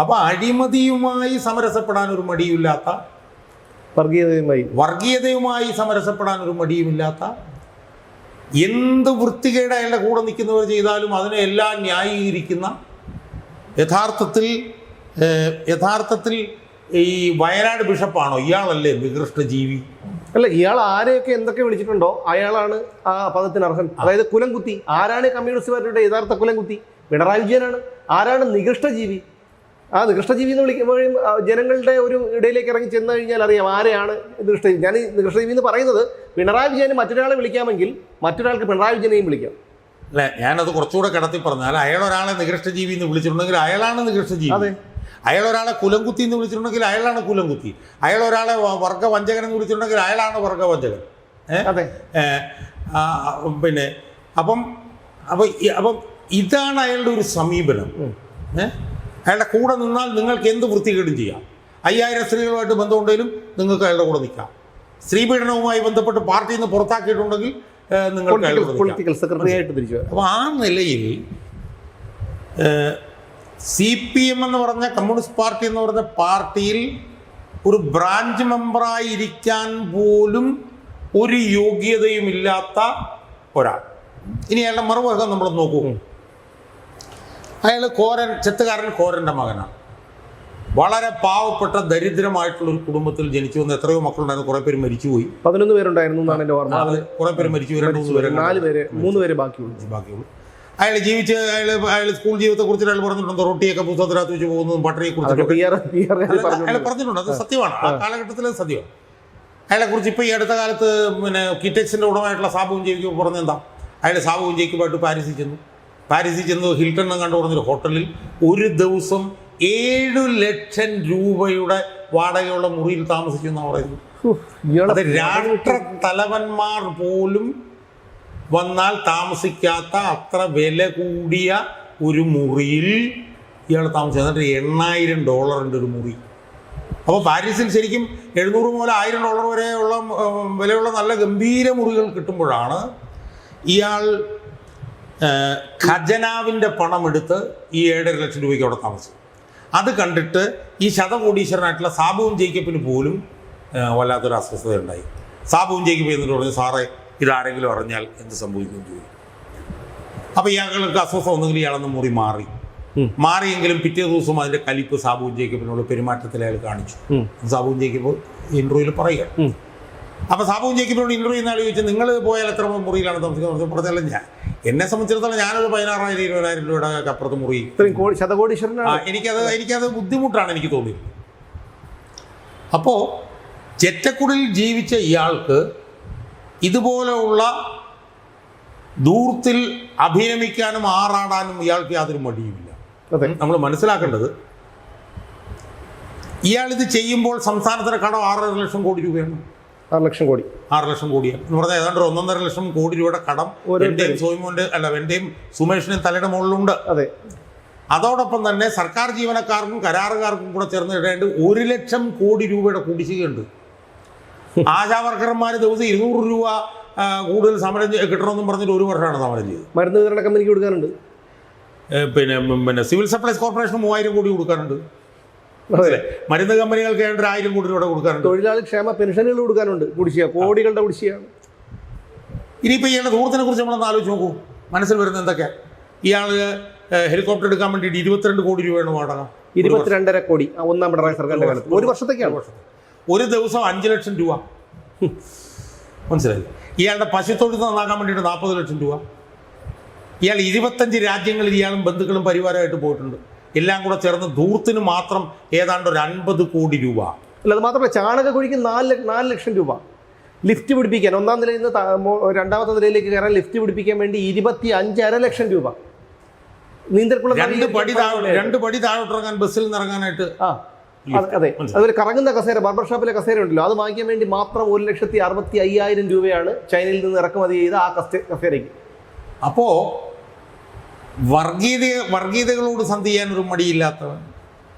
[SPEAKER 1] അപ്പൊ അഴിമതിയുമായി സമരസപ്പെടാൻ ഒരു മടിയുമില്ലാത്ത, വർഗീയതയുമായി സമരസപ്പെടാൻ ഒരു മടിയുമില്ലാത്ത, എന്ത് വൃത്തികേട് അയാളുടെ കൂടെ നിൽക്കുന്നവർ ചെയ്താലും അതിനെ എല്ലാം ന്യായീകരിക്കുന്ന, യഥാർത്ഥത്തിൽ ഈ വയനാട് ബിഷപ്പാണോ ഇയാളല്ലേ നികൃഷ്ട ജീവി?
[SPEAKER 2] അല്ല, ഇയാൾ ആരെയൊക്കെ എന്തൊക്കെ വിളിച്ചിട്ടുണ്ടോ അയാളാണ് ആ പദത്തിന് അർഹൻ. അതായത് കുലംകുത്തി. ആരാണ് കമ്മ്യൂണിസ്റ്റ് പാർട്ടിയുടെ യഥാർത്ഥ കുലംകുത്തി? പിണറായി വിജയനാണ്. ആരാണ് നികൃഷ്ട ജീവി? ആ നികൃഷ്ട ജീവി എന്ന് വിളിക്കുമ്പോഴും ജനങ്ങളുടെ ഒരു ഇടയിലേക്ക് ഇറങ്ങി ചെന്ന് കഴിഞ്ഞാൽ അറിയാം ആരെയാണ് നികൃഷ്ട ജീവി. ഞാൻ ഈ നികൃഷ്ട ജീവി എന്ന് പറയുന്നത് പിണറായി വിജയന് മറ്റൊരാളെ വിളിക്കാമെങ്കിൽ മറ്റൊരാൾക്ക് പിണറായി വിജയനെയും വിളിക്കാം.
[SPEAKER 1] അല്ലെ, ഞാനത് കുറച്ചുകൂടെ കടത്തി പറഞ്ഞാൽ അയാൾ ഒരാളെ നികൃഷ്ട ജീവി എന്ന് വിളിച്ചിട്ടുണ്ടെങ്കിൽ അയാളാണ് നികൃഷ്ട ജീവി. അയാൾ ഒരാളെ കുലംകുത്തി എന്ന് വിളിച്ചിട്ടുണ്ടെങ്കിൽ അയാളാണ് കുലംകുത്തി. അയാൾ ഒരാളെ വർഗവഞ്ചകൻ എന്ന് വിളിച്ചിട്ടുണ്ടെങ്കിൽ അയാളാണ് വർഗവഞ്ചകൻ. പിന്നെ അപ്പം ഇതാണ് അയാളുടെ ഒരു സമീപനം. അയാളുടെ കൂടെ നിന്നാൽ നിങ്ങൾക്ക് എന്ത് വൃത്തികേടും ചെയ്യാം. 5000 സ്ത്രീകളുമായിട്ട് ബന്ധമുണ്ടെങ്കിലും നിങ്ങൾക്ക് അയാളുടെ കൂടെ നിൽക്കാം. സ്ത്രീപീഡനവുമായി ബന്ധപ്പെട്ട് പാർട്ടിയിൽ നിന്ന് പുറത്താക്കിയിട്ടുണ്ടെങ്കിൽ നിങ്ങൾക്ക്
[SPEAKER 2] പൊളിറ്റിക്കൽ സെക്രട്ടറി ആയിട്ട് തിരിച്ചു.
[SPEAKER 1] അപ്പോൾ ആ നിലയിൽ CPM എന്ന് പറഞ്ഞ കമ്മ്യൂണിസ്റ്റ് പാർട്ടി എന്ന് പറഞ്ഞ പാർട്ടിയിൽ ഒരു ബ്രാഞ്ച് മെമ്പറായി ഇരിക്കാൻ പോലും ഒരു യോഗ്യതയുമില്ലാത്ത ഒരാൾ. ഇനി അയാളുടെ മറുഭാഗം നമ്മൾ നോക്കൂ. അയാൾ ചെത്തുകാരൻ കോരൻ്റെ മകനാണ്. വളരെ പാവപ്പെട്ട ദരിദ്രമായിട്ടുള്ളൊരു കുടുംബത്തിൽ ജനിച്ചു വന്ന എത്രയോ മക്കളുണ്ടായിരുന്നു. കുറെ പേര് മരിച്ചുപോയി.
[SPEAKER 2] 11 പേരുണ്ടായിരുന്നു എന്നാണ് എൻ്റെ ഓർമ്മ.
[SPEAKER 1] കുറെ പേര് മരിച്ചു,
[SPEAKER 2] 3 പേര് ബാക്കിയുള്ളൂ.
[SPEAKER 1] അയാൾ സ്കൂൾ ജീവിതത്തെ കുറിച്ച് അയാൾ പറഞ്ഞിട്ടുണ്ട്. റൊട്ടിയൊക്കെ പുസ്തകത്തിനകത്ത് വെച്ച് പോകുന്നതും പട്ടണിയെ കുറിച്ചിട്ടൊക്കെ അയാൾ പറഞ്ഞിട്ടുണ്ട്. അത് സത്യമാണ്, ആ കാലഘട്ടത്തിൽ സത്യമാണ്. അയാളെക്കുറിച്ച് ഇപ്പോൾ ഈ അടുത്ത കാലത്ത് പിന്നെ കിറ്റക്സിൻ്റെ ഉടമയായിട്ടുള്ള സാബുവും ജയിക്കും പറഞ്ഞെന്താ, അയാൾ സാബുവും ജയിക്കുമായിട്ട് പാരീസിൽ ചെന്ന് ഹിൽട്ടൺ കണ്ടു പറഞ്ഞൊരു ഹോട്ടലിൽ ഒരു ദിവസം 7 ലക്ഷം രൂപയുടെ വാടകയുള്ള മുറിയിൽ താമസിച്ചു എന്നാണ് പറയുന്നത്. അത് രാഷ്ട്ര തലവന്മാർ പോലും വന്നാൽ താമസിക്കാത്ത അത്ര വില കൂടിയ ഒരു മുറിയിൽ ഇയാൾ താമസിച്ചു. എന്നിട്ട് $8,000 ഒരു മുറി. അപ്പോൾ പാരീസിൽ ശരിക്കും 700 മുതൽ $1,000 വരെയുള്ള വിലയുള്ള നല്ല ഗംഭീര മുറികൾ കിട്ടുമ്പോഴാണ് ഇയാൾ ഖജനാവിൻ്റെ പണമെടുത്ത് ഈ 7.5 ലക്ഷം രൂപയ്ക്ക് അവിടെ താമസിച്ചു. അത് കണ്ടിട്ട് ഈ ശതകോടീശ്വരനായിട്ടുള്ള സാബുവും ജേക്കബിന് പോലും വല്ലാത്തൊരു അസ്വസ്ഥതയുണ്ടായി. സാബുവും ജേക്കബ് എന്നിട്ട് പറഞ്ഞു, സാറേ ഇതാരെങ്കിലും അറിഞ്ഞാൽ എന്ത് സംഭവിക്കുമെന്ന് ചോദിക്കും. അപ്പോൾ ഇയാൾക്ക് അസ്വസ്ഥ ഒന്നെങ്കിൽ ഇയാളെന്ന് മുറി മാറിയെങ്കിലും പിറ്റേ ദിവസം അതിൻ്റെ കലിപ്പ് സാബുവും ജേക്കബിനുള്ള പെരുമാറ്റത്തിൽ അയാൾ കാണിച്ചു. സാബുവും ജേക്കബ് ഇൻ്റർവ്യൂവിൽ പറയുക. അപ്പോൾ സാബുവും ജേക്കബിനോട് ഇൻ്റർവ്യൂ എന്നാൾ ചോദിച്ചാൽ നിങ്ങൾ പോയാൽ എത്ര മുറിയിലാണ് താമസിക്കുന്നത്? പറഞ്ഞാലും എന്നെ സംബന്ധിച്ചിടത്തോളം ഞാനൊരു 16,000-20,000 രൂപയുടെ അപ്പുറത്ത് മുറി. എനിക്കത് ബുദ്ധിമുട്ടാണ് എനിക്ക് തോന്നിയത്. അപ്പോൾ ചെറ്റക്കുടിൽ ജീവിച്ച ഇയാൾക്ക് ഇതുപോലെയുള്ള ദൂർത്തിൽ അഭിനമിക്കാനും ആറാടാനും ഇയാൾക്ക് യാതൊരു മടിയുമില്ല. നമ്മൾ മനസ്സിലാക്കേണ്ടത്, ഇയാളിത് ചെയ്യുമ്പോൾ സംസ്ഥാനത്തിൻ്റെ കടം 6.5 ലക്ഷം കോടി രൂപയാണ്.
[SPEAKER 2] 6 ലക്ഷം
[SPEAKER 1] കോടിയാണ് എന്ന് പറഞ്ഞാൽ ഏതാണ്ട് 1.5 ലക്ഷം കോടി രൂപയുടെ കടം എന്റെയും സുമേഷിനെയും തലയുടെ മുകളിലുണ്ട്. അതോടൊപ്പം തന്നെ സർക്കാർ ജീവനക്കാർക്കും കരാറുകാർക്കും കൂടെ ചേർന്ന് ഇടേണ്ട 1 ലക്ഷം കോടി രൂപയുടെ കുടിശ്ശികയുണ്ട്. ആശാവർക്കർമാർ ദിവസം 200 രൂപ കൂടുതൽ സമരം കിട്ടണമെന്നും പറഞ്ഞിട്ട് 1 വർഷമാണ് സമരം ചെയ്തത്.
[SPEAKER 2] മരുന്ന് വിതരണ കമ്പനിക്ക് കൊടുക്കാനുണ്ട്.
[SPEAKER 1] പിന്നെ സിവിൽ സപ്ലൈസ് കോർപ്പറേഷന് 3000 കോടി കൊടുക്കാനുണ്ട്. മരുന്ന് കമ്പനികൾക്ക് 1,000 കോടി രൂപ കൊടുക്കാനുണ്ട്.
[SPEAKER 2] തൊഴിലാളി ക്ഷേമ പെൻഷനുകൾ കൊടുക്കാനുണ്ട്. കുടിശ്ശിക കോടികളുടെ കുടിശ്ശികയാണ്.
[SPEAKER 1] ഇനിയിപ്പോൾ ഇയാളുടെ ദൂരത്തിനെ കുറിച്ച് നമ്മളൊന്ന് ആലോചിച്ച് നോക്കൂ. മനസ്സിൽ വരുന്നത് എന്തൊക്കെയാണ്? ഇയാൾ ഹെലികോപ്റ്റർ എടുക്കാൻ വേണ്ടിയിട്ട് 22 കോടി രൂപയാണ് വാടക.
[SPEAKER 2] 22.5 കോടി ഒന്നാം പിണറായി സർക്കാരിന്റെ കാലത്ത്. ഒരു വർഷത്തേക്കാണ്.
[SPEAKER 1] ഒരു ദിവസം 5 ലക്ഷം രൂപ. മനസ്സിലായി? ഇയാളുടെ പശുത്തൊഴുത്ത് നന്നാക്കാൻ വേണ്ടിയിട്ട് 40 ലക്ഷം രൂപ. ഇയാൾ 25 രാജ്യങ്ങളിൽ ഇയാളും ബന്ധുക്കളും പരിവാരമായിട്ട് പോയിട്ടുണ്ട്. എല്ലാം കൂടെ ചേർന്ന് ദൂരത്തിന് മാത്രം ഏതാണ്ട് ഒരു 50 കോടി രൂപ.
[SPEAKER 2] അല്ല, അത് മാത്രമല്ല, ചാണകക്കുഴിക്ക് 4 ലക്ഷം രൂപ. ലിഫ്റ്റ് പിടിപ്പിക്കാൻ 1-ാം നിലയിൽ നിന്ന് 2ാമത്തെ നിലയിലേക്ക് കയറാൻ ലിഫ്റ്റ് പിടിപ്പിക്കാൻ വേണ്ടി 25.5 ലക്ഷം രൂപ. നീന്തൽക്കുളം
[SPEAKER 1] 2 പടി താഴോട്ടിറങ്ങാൻ ബസ്സിൽ നിന്ന് ഇറങ്ങാനായിട്ട്.
[SPEAKER 2] അതെ, അതുപോലെ കറങ്ങുന്ന കസേര, ബാർബർ ഷോപ്പിലെ കസേര ഉണ്ടല്ലോ, അത് വാങ്ങിക്കാൻ വേണ്ടി മാത്രം 1,65,000 രൂപയാണ് ചൈനയിൽ നിന്ന് ഇറക്കുമതി ചെയ്ത ആ കസേരയ്ക്ക്.
[SPEAKER 1] അപ്പോൾ വർഗീയതകളോട് സന്ധി ചെയ്യാനൊരു മടിയില്ലാത്തവൻ,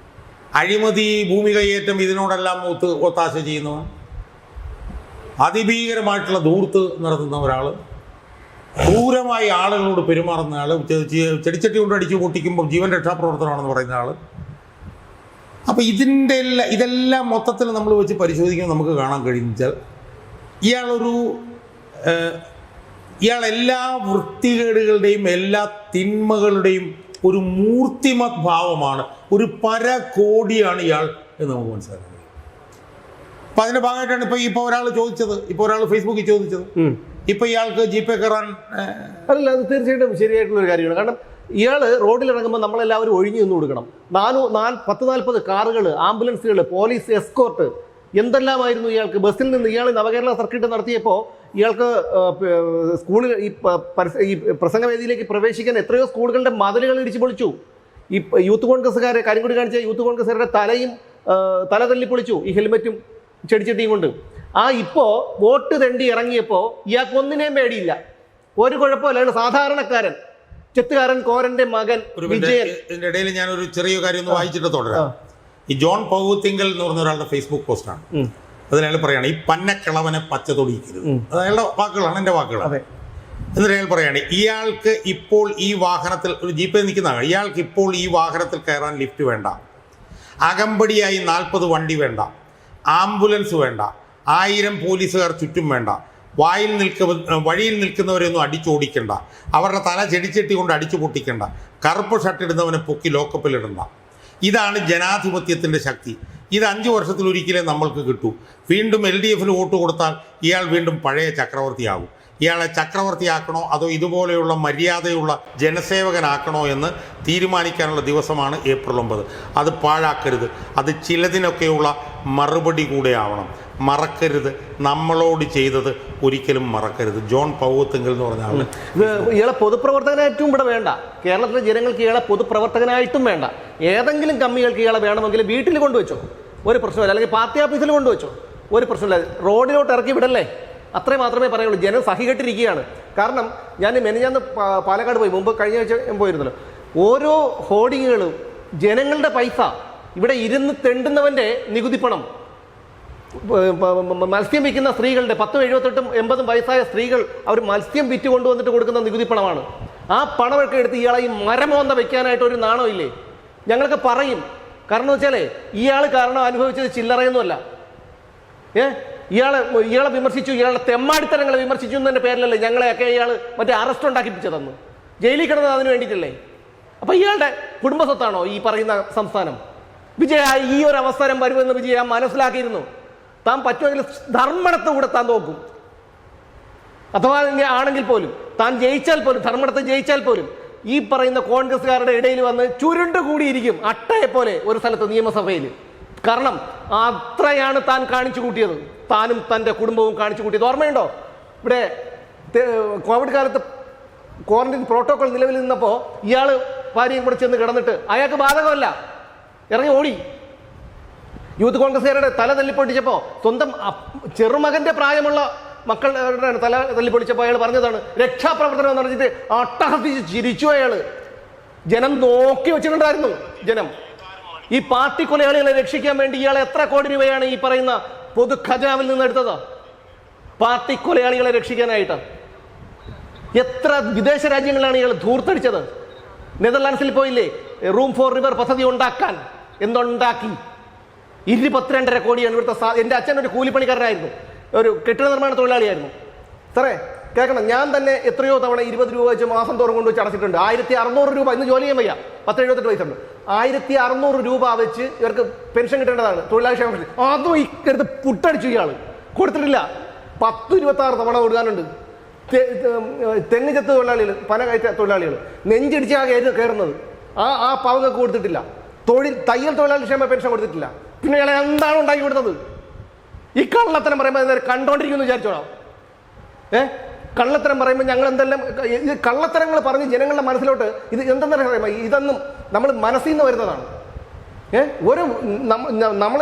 [SPEAKER 1] അഴിമതി, ഭൂമി കയ്യേറ്റം, ഇതിനോടെല്ലാം ഒത്താശ ചെയ്യുന്നവൻ, അതിഭീകരമായിട്ടുള്ള ധൂർത്ത് നടത്തുന്ന ഒരാൾ, ക്രൂരമായി ആളുകളോട് പെരുമാറുന്ന ആൾ, ചെടിച്ചട്ടി കൊണ്ട് അടിച്ചു പൊട്ടിക്കുമ്പോൾ ജീവൻ രക്ഷാപ്രവർത്തനമാണെന്ന് പറയുന്ന ആൾ. അപ്പോൾ ഇതെല്ലാം മൊത്തത്തിൽ നമ്മൾ വെച്ച് പരിശോധിക്കുമ്പോൾ നമുക്ക് കാണാൻ കഴിയുന്നത് ഇയാൾ എല്ലാ വൃത്തികേടുകളുടെയും എല്ലാ തിന്മകളുടെയും ഒരു മൂർത്തിമത് ഭാവമാണ്, ഒരു പരകോടിയാണ് ഇയാൾ എന്ന് നമുക്ക് മനസ്സിലാക്കാൻ കഴിയും. അപ്പം അതിൻ്റെ ഭാഗമായിട്ടാണ് ഇപ്പോൾ ഒരാൾ ചോദിച്ചത്, ഇപ്പോൾ ഒരാൾ ഫേസ്ബുക്കിൽ ചോദിച്ചത്, ഇപ്പോൾ ഇയാൾക്ക് GPay കയറാൻ
[SPEAKER 2] അല്ല, അത് തീർച്ചയായിട്ടും ശരിയായിട്ടുള്ളൊരു കാര്യമാണ്. കാരണം ഇയാൾ റോഡിലിറങ്ങുമ്പോൾ നമ്മളെല്ലാവരും ഒഴിഞ്ഞു നിന്ന് കൊടുക്കണം. 40 കാറുകൾ, ആംബുലൻസുകൾ, പോലീസ് എസ്കോർട്ട്, എന്തെല്ലാമായിരുന്നു ഇയാൾക്ക്. ബസ്സിൽ നിന്ന് ഇയാൾ നവകേരള സർക്കിട്ട് നടത്തിയപ്പോൾ ഇയാൾക്ക് സ്കൂളിൽ ഈ പ്രസംഗവേദിയിലേക്ക് പ്രവേശിക്കാൻ എത്രയോ സ്കൂളുകളുടെ മതിലുകൾ ഇടിച്ചു പൊളിച്ചു. ഈ യൂത്ത് കോൺഗ്രസ്സുകാരെ, കരിങ്കുടി കാണിച്ച യൂത്ത് കോൺഗ്രസ്സുകാരുടെ തല തല്ലിപ്പൊളിച്ചു ഈ ഹെൽമെറ്റും ചെടിച്ചട്ടിയും കൊണ്ട്. ഇപ്പോൾ വോട്ട് തെണ്ടി ഇറങ്ങിയപ്പോൾ ഇയാൾക്ക് ഒന്നിനെയും പേടിയില്ല, ഒരു കുഴപ്പമില്ല. സാധാരണക്കാരൻ, ചെത്തുകാരൻ കോരന്റെ മകൻ വിജയൻ.
[SPEAKER 1] ഇതിന്റെ ഇടയിൽ ഞാൻ ഒരു ചെറിയ കാര്യം ഒന്ന് വായിച്ചിട്ട് തുടരാം. ഈ ജോൺ പൗത്തിങ്കൽ എന്ന് പറഞ്ഞ ഒരാളുടെ ഫേസ്ബുക്ക് പോസ്റ്റാണ്. അതിനയാൾ പറയാണ്, ഈ പന്നക്കിളവനെ പച്ച തൊടിയിക്കരുത്. അത് അയാളുടെ വാക്കുകളാണ്, എൻ്റെ വാക്കുകളാണ്. എന്നിട്ട് അയാൾ പറയാണ്, ഇയാൾക്ക് ഇപ്പോൾ ഈ വാഹനത്തിൽ ഒരു GPay നിൽക്കുന്നതാണ്, ഇയാൾക്ക് ഇപ്പോൾ ഈ വാഹനത്തിൽ കയറാൻ ലിഫ്റ്റ് വേണ്ട, അകമ്പടിയായി 40 വണ്ടി വേണ്ട, ആംബുലൻസ് വേണ്ട, 1000 പോലീസുകാർ ചുറ്റും വേണ്ട, വഴിയിൽ നിൽക്കുന്നവരെയൊന്നും അടിച്ചോടിക്കണ്ട, അവരുടെ തല ചെടിച്ചട്ടി കൊണ്ട് അടിച്ചു പൊട്ടിക്കണ്ട, കറുപ്പ് ഷർട്ടിടുന്നവനെ പൊക്കി ലോക്കപ്പിലിടണ്ട. ഇതാണ് ജനാധിപത്യത്തിൻ്റെ ശക്തി. ഇത് 5 വർഷത്തിലൊരിക്കലേ നമ്മൾക്ക് കിട്ടൂ. വീണ്ടും LDFന് വോട്ട് കൊടുത്താൽ ഇയാൾ വീണ്ടും പഴയ ചക്രവർത്തിയാകും. ഇയാളെ ചക്രവർത്തിയാക്കണോ അതോ ഇതുപോലെയുള്ള മര്യാദയുള്ള ജനസേവകനാക്കണോ എന്ന് തീരുമാനിക്കാനുള്ള ദിവസമാണ് ഏപ്രിൽ 9. അത് പാഴാക്കരുത്. അത് ചിലതിനൊക്കെയുള്ള മറുപടി കൂടെ ആവണം. മറക്കരുത്, നമ്മളോട് ചെയ്തത് ഒരിക്കലും മറക്കരുത്. ജോൺ പൗത്തിങ്കൽ എന്ന് പറഞ്ഞ ആള്.
[SPEAKER 2] ഇയാളെ പൊതുപ്രവർത്തകനായിട്ടും ഇവിടെ വേണ്ട, കേരളത്തിലെ ജനങ്ങൾക്ക് ഇയാളെ പൊതുപ്രവർത്തകനായിട്ടും വേണ്ട. ഏതെങ്കിലും കമ്മികൾക്ക് ഇയാളെ വേണമെങ്കിൽ വീട്ടിൽ കൊണ്ടുവച്ചോ, ഒരു പ്രശ്നമില്ല. അല്ലെങ്കിൽ പാർട്ടി ഓഫീസിൽ കൊണ്ടുവച്ചോ, ഒരു പ്രശ്നമില്ല. റോഡിലോട്ട് ഇറക്കി വിടല്ലേ, അത്രേ മാത്രമേ പറയുള്ളൂ. ജനം സഹികെട്ടിരിക്കുകയാണ്. കാരണം ഞാൻ മെനഞ്ഞാന്ന് പാലക്കാട് പോയി, മുമ്പ് കഴിഞ്ഞ ആഴ്ച ഞാൻ പോയിരുന്നല്ലോ. ഓരോ ഹോർഡിങ്ങുകളും ജനങ്ങളുടെ പൈസ, ഇവിടെ ഇരുന്ന് തെണ്ടുന്നവൻ്റെ നികുതി പണം, മത്സ്യം വിൽക്കുന്ന സ്ത്രീകളുടെ 10, 78, 80 വയസ്സായ സ്ത്രീകൾ അവർ മത്സ്യം വിറ്റ് കൊണ്ടുവന്നിട്ട് കൊടുക്കുന്ന നികുതി പണമാണ്. ആ പണമൊക്കെ എടുത്ത് ഇയാളെ ഈ മരമോന്ത വെക്കാനായിട്ട് ഒരു നാണോ ഇല്ലേ? ഞങ്ങൾക്ക് പറയും. കാരണം എന്ന് വെച്ചാലേ ഇയാൾ കാരണം അനുഭവിച്ചത് ചില്ലറയൊന്നുമല്ല. ഇയാളെ വിമർശിച്ചു, ഇയാളുടെ തെമ്മാടിത്തരങ്ങളെ വിമർശിച്ചു എന്നതിൻ്റെ പേരിലല്ലേ ഞങ്ങളെയൊക്കെ ഇയാൾ മറ്റേ അറസ്റ്റ് ഉണ്ടാക്കിപ്പിച്ചതെന്ന്, ജയിലിൽ കിടന്നത് അതിന് വേണ്ടിയിട്ടല്ലേ? അപ്പം ഇയാളുടെ കുടുംബസ്വത്താണോ ഈ പറയുന്ന സംസ്ഥാനം? വിജയ, ഈ ഒരു അവസരം വരുമെന്ന് വിജയ മനസ്സിലാക്കിയിരുന്നു. താൻ പറ്റുമെങ്കിൽ ധർമ്മടത്ത് കൂടെ താൻ നോക്കും. അഥവാ ആണെങ്കിൽ പോലും താൻ ജയിച്ചാൽ പോലും, ധർമ്മടത്ത് ജയിച്ചാൽ പോലും ഈ പറയുന്ന കോൺഗ്രസ്സുകാരുടെ ഇടയിൽ വന്ന് ചുരുണ്ടുകൂടിയിരിക്കും അട്ടയെപ്പോലെ ഒരു സ്ഥലത്ത് നിയമസഭയിൽ. കാരണം അത്രയാണ് താൻ കാണിച്ചു കൂട്ടിയത്, താനും തൻ്റെ കുടുംബവും കാണിച്ചു കൂട്ടിയത്. ഓർമ്മയുണ്ടോ? ഇവിടെ കോവിഡ് കാലത്ത് ക്വാറന്റൈൻ പ്രോട്ടോകോൾ നിലവിൽ നിന്നപ്പോൾ ഇയാൾ ഭാര്യയും കൂടെ ചെന്ന് കിടന്നിട്ട് അയാൾക്ക് ബാധകമല്ല, ഇറങ്ങി ഓടി. യൂത്ത് കോൺഗ്രസ്സുകാരുടെ തല തല്ലിപ്പൊട്ടിച്ചപ്പോൾ സ്വന്തം ചെറുമകന്റെ പ്രായമുള്ള മക്കളുടെ തല തല്ലിപ്പൊളിച്ചപ്പോൾ അയാൾ പറഞ്ഞതാണ് രക്ഷാപ്രവർത്തനം എന്ന് പറഞ്ഞിട്ട് അട്ടഹസിച്ച് ചിരിച്ചു അയാൾ. ജനം നോക്കി വെച്ചിട്ടുണ്ടായിരുന്നു. ജനം ഈ പാർട്ടി കൊലയാളികളെ രക്ഷിക്കാൻ വേണ്ടി ഇയാൾ എത്ര കോടി രൂപയാണ് ഈ പറയുന്ന പൊതു ഖജനാവിൽ നിന്ന് എടുത്തത്? പാർട്ടി കൊലയാളികളെ രക്ഷിക്കാനായിട്ട് എത്ര വിദേശ രാജ്യങ്ങളിലാണ് ഇയാൾ ധൂർത്തടിച്ചത്? നെതർലാൻഡ്സിൽ പോയില്ലേ റൂം ഫോർ റിവർ പദ്ധതി ഉണ്ടാക്കാൻ? എന്തുണ്ടാക്കി? 22.5 കോടിയാണ് ഇവിടുത്തെ. എൻ്റെ അച്ഛൻ ഒരു കൂലിപ്പണിക്കാരനായിരുന്നു, ഒരു കെട്ടിട നിർമ്മാണ തൊഴിലാളിയായിരുന്നു. സാറേ കേൾക്കണം, ഞാൻ തന്നെ എത്രയോ തവണ 20 രൂപ വെച്ച് മാസം തോറും കൊണ്ട് വെച്ച് അടച്ചിട്ടുണ്ട്. 1600 രൂപ, ഇന്ന് ജോലി ചെയ്യാൻ വയ്യ, 10-78 വയസ്സുണ്ട്. 1600 രൂപ വെച്ച് ഇവർക്ക് പെൻഷൻ കിട്ടേണ്ടതാണ്, തൊഴിലാളി ക്ഷേമ പെൻഷൻ. അതും ഇക്കടുത്ത് പുട്ടടിച്ചു ഇയാൾ, കൊടുത്തിട്ടില്ല. 10-26 തവണ കൊടുക്കാനുണ്ട്. തെങ്ങ് ചെത്ത് തൊഴിലാളികൾ, പന കയറ്റ തൊഴിലാളികൾ നെഞ്ചടിച്ചാകെ കയറുന്നത്. ആ പാവങ്ങൾക്ക് കൊടുത്തിട്ടില്ല. തയ്യൽ തൊഴിലാളി ക്ഷേമ പെൻഷൻ കൊടുത്തിട്ടില്ല. പിന്നെ ഇയാളെ എന്താണ് ഉണ്ടാക്കി കൊടുത്തത്? ഈ കള്ളത്തരം പറയുമ്പോൾ കണ്ടോണ്ടിരിക്കുമെന്ന് വിചാരിച്ചോളാം. കള്ളത്തരം പറയുമ്പോൾ ഞങ്ങൾ എന്തെല്ലാം കള്ളത്തരങ്ങൾ പറഞ്ഞ് ജനങ്ങളുടെ മനസ്സിലോട്ട് ഇത് എന്തെന്ന് പറയുമ്പോൾ ഇതൊന്നും നമ്മൾ മനസ്സിൽ നിന്ന് വരുന്നതാണ്. ഒരു നമ്മൾ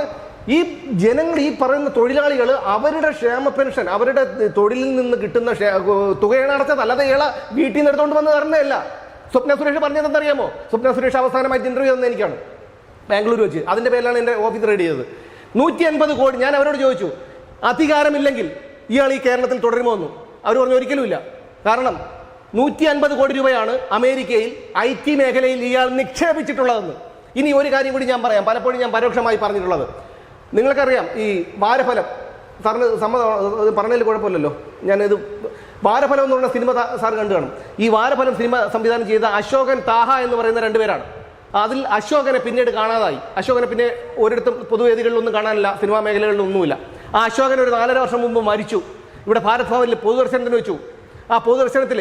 [SPEAKER 2] ഈ ജനങ്ങൾ, ഈ പറയുന്ന തൊഴിലാളികൾ അവരുടെ ക്ഷേമ പെൻഷൻ അവരുടെ തൊഴിലിൽ നിന്ന് കിട്ടുന്ന തുകയാണ് അടച്ചത്, അല്ലാതെ ഇയാളെ വീട്ടിൽ നിന്ന് എടുത്തുകൊണ്ട് വന്ന് തരുന്നതല്ല. സ്വപ്ന സുരേഷ് പറഞ്ഞതെന്തറിയാമോ? സ്വപ്ന സുരേഷ് അവസാനമായിട്ട് ഇന്റർവ്യൂ തന്ന എനിക്കാണ്, ബാംഗ്ലൂർ വെച്ച്. അതിൻ്റെ പേരിലാണ് എൻ്റെ ഓഫീസ് റെഡി ചെയ്തത്. 150 കോടി. ഞാൻ അവരോട് ചോദിച്ചു, അധികാരമില്ലെങ്കിൽ ഇയാൾ ഈ കേരളത്തിൽ തുടരുമോ എന്നും അവർ പറഞ്ഞു ഒരിക്കലുമില്ല. കാരണം 150 കോടി രൂപയാണ് അമേരിക്കയിൽ IT മേഖലയിൽ ഇയാൾ നിക്ഷേപിച്ചിട്ടുള്ളതെന്ന്. ഇനി ഒരു കാര്യം കൂടി ഞാൻ പറയാം, പലപ്പോഴും ഞാൻ പരോക്ഷമായി പറഞ്ഞിട്ടുള്ളത്. നിങ്ങൾക്കറിയാം ഈ വാരഫലം, സാറിന് പറഞ്ഞതിൽ കുഴപ്പമില്ലല്ലോ, ഞാനിത് വാരഫലം എന്ന് പറഞ്ഞ സിനിമ സാർ കണ്ടു കാണും. ഈ വാരഫലം സിനിമ സംവിധാനം ചെയ്ത അശോകൻ താഹ എന്ന് പറയുന്ന 2 പേരാണ്. അതിൽ അശോകനെ പിന്നീട് കാണാതായി. അശോകനെ പിന്നെ ഒരിടത്തും പൊതുവേദികളിലൊന്നും കാണാനില്ല, സിനിമാ മേഖലകളിലൊന്നുമില്ല. ആ അശോകൻ ഒരു 4.5 വർഷം മുമ്പ് മരിച്ചു. ഇവിടെ ഭാരത് ഭവനിൽ പൊതുദർശനത്തിന് വെച്ചു. ആ പൊതുദർശനത്തിൽ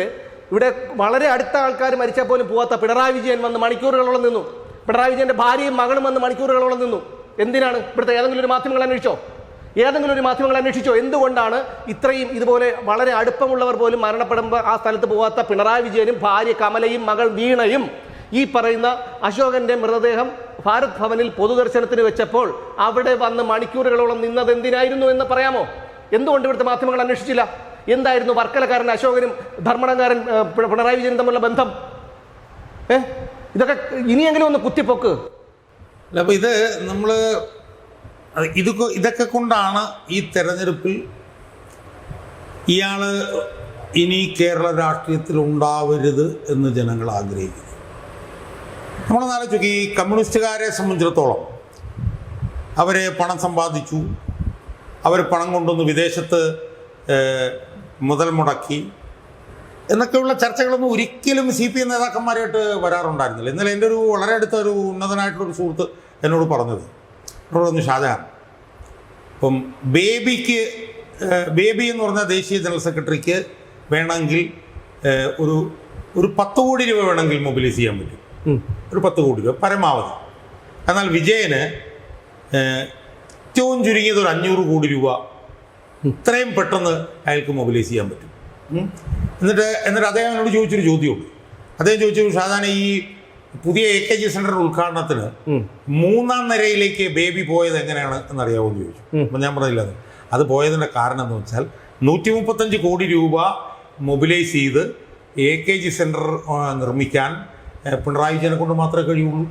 [SPEAKER 2] ഇവിടെ വളരെ അടുത്ത ആൾക്കാർ മരിച്ചാൽ പോലും പോവാത്ത പിണറായി വിജയൻ വന്ന് മണിക്കൂറുകളോളം നിന്നു. പിണറായി വിജയന്റെ ഭാര്യയും മകളും വന്ന് മണിക്കൂറുകളോളം നിന്നു. എന്തിനാണ്? ഇവിടുത്തെ ഏതെങ്കിലും ഒരു മാധ്യമങ്ങൾ അന്വേഷിച്ചോ? എന്തുകൊണ്ടാണ് ഇത്രയും ഇതുപോലെ വളരെ അടുപ്പമുള്ളവർ പോലും മരണപ്പെടുമ്പോൾ ആ സ്ഥലത്ത് പോകാത്ത പിണറായി വിജയനും ഭാര്യ കമലയും മകൾ വീണയും ഈ പറയുന്ന അശോകന്റെ മൃതദേഹം ഭാരത് ഭവനിൽ പൊതുദർശനത്തിന് വെച്ചപ്പോൾ അവിടെ വന്ന് മണിക്കൂറുകളോളം നിന്നത് എന്തിനായിരുന്നു എന്ന് പറയാമോ? എന്തുകൊണ്ട് ഇവിടുത്തെ മാധ്യമങ്ങൾ അന്വേഷിച്ചില്ല? എന്തായിരുന്നു വർക്കലക്കാരൻ അശോകനും ധർമ്മടങ്കാരൻ പിണറായി വിജയനും തമ്മിലുള്ള ബന്ധം? ഇതൊക്കെ ഇനിയെങ്കിലും ഒന്ന് കുത്തിപ്പൊക്ക്.
[SPEAKER 1] അപ്പോൾ ഇത് നമ്മൾ ഇതൊക്കെ കൊണ്ടാണ് ഈ തെരഞ്ഞെടുപ്പിൽ ഇയാൾ ഇനി കേരള രാഷ്ട്രീയത്തിൽ ഉണ്ടാവരുത് എന്ന് ജനങ്ങൾ ആഗ്രഹിക്കുന്നത്. നമ്മളൊന്ന് ആലോചിക്കും, ഈ കമ്മ്യൂണിസ്റ്റുകാരെ സംബന്ധിച്ചിടത്തോളം അവരെ പണം സമ്പാദിച്ചു, അവർ പണം കൊണ്ടുവന്ന് വിദേശത്ത് മുതൽ മുടക്കി എന്നൊക്കെയുള്ള ചർച്ചകളൊന്നും ഒരിക്കലും CPM നേതാക്കന്മാരായിട്ട് വരാറുണ്ടായിരുന്നില്ല. ഇന്നലെ എൻ്റെ ഒരു വളരെ അടുത്ത ഒരു ഉന്നതനായിട്ടുള്ളൊരു സുഹൃത്ത് എന്നോട് പറഞ്ഞത്, എന്നോടൊന്ന് ഷാജഹാൻ, ഇപ്പം ബേബി എന്ന് പറഞ്ഞ ദേശീയ ജനറൽ സെക്രട്ടറിക്ക് വേണമെങ്കിൽ ഒരു 10 കോടി രൂപ വേണമെങ്കിൽ മൊബിലൈസ് ചെയ്യാൻ പറ്റും, ഒരു 10 കോടി രൂപ പരമാവധി. എന്നാൽ വിജയന് ഏറ്റവും ചുരുങ്ങിയത് ഒരു 500 കോടി രൂപ ഇത്രയും പെട്ടെന്ന് അയാൾക്ക് മൊബിലൈസ് ചെയ്യാൻ പറ്റും. എന്നിട്ട് അദ്ദേഹം എന്നോട് ചോദിച്ചൊരു ചോദ്യമുണ്ട്. അദ്ദേഹം ചോദിച്ചു, ഷാജഹാൻ, ഈ പുതിയ AKG സെന്റർ ഉദ്ഘാടനത്തിന് 3ാം നിരയിലേക്ക് ബേബി പോയത് എങ്ങനെയാണ് എന്നറിയാമോ എന്ന് ചോദിച്ചു. അപ്പം ഞാൻ പറഞ്ഞില്ല, അത് പോയതിൻ്റെ കാരണം എന്ന് വെച്ചാൽ 135 കോടി രൂപ മൊബിലൈസ് ചെയ്ത് AKG സെന്റർ നിർമ്മിക്കാൻ പിണറായി വിജയനെ കൊണ്ട് മാത്രമേ കഴിയുള്ളൂ.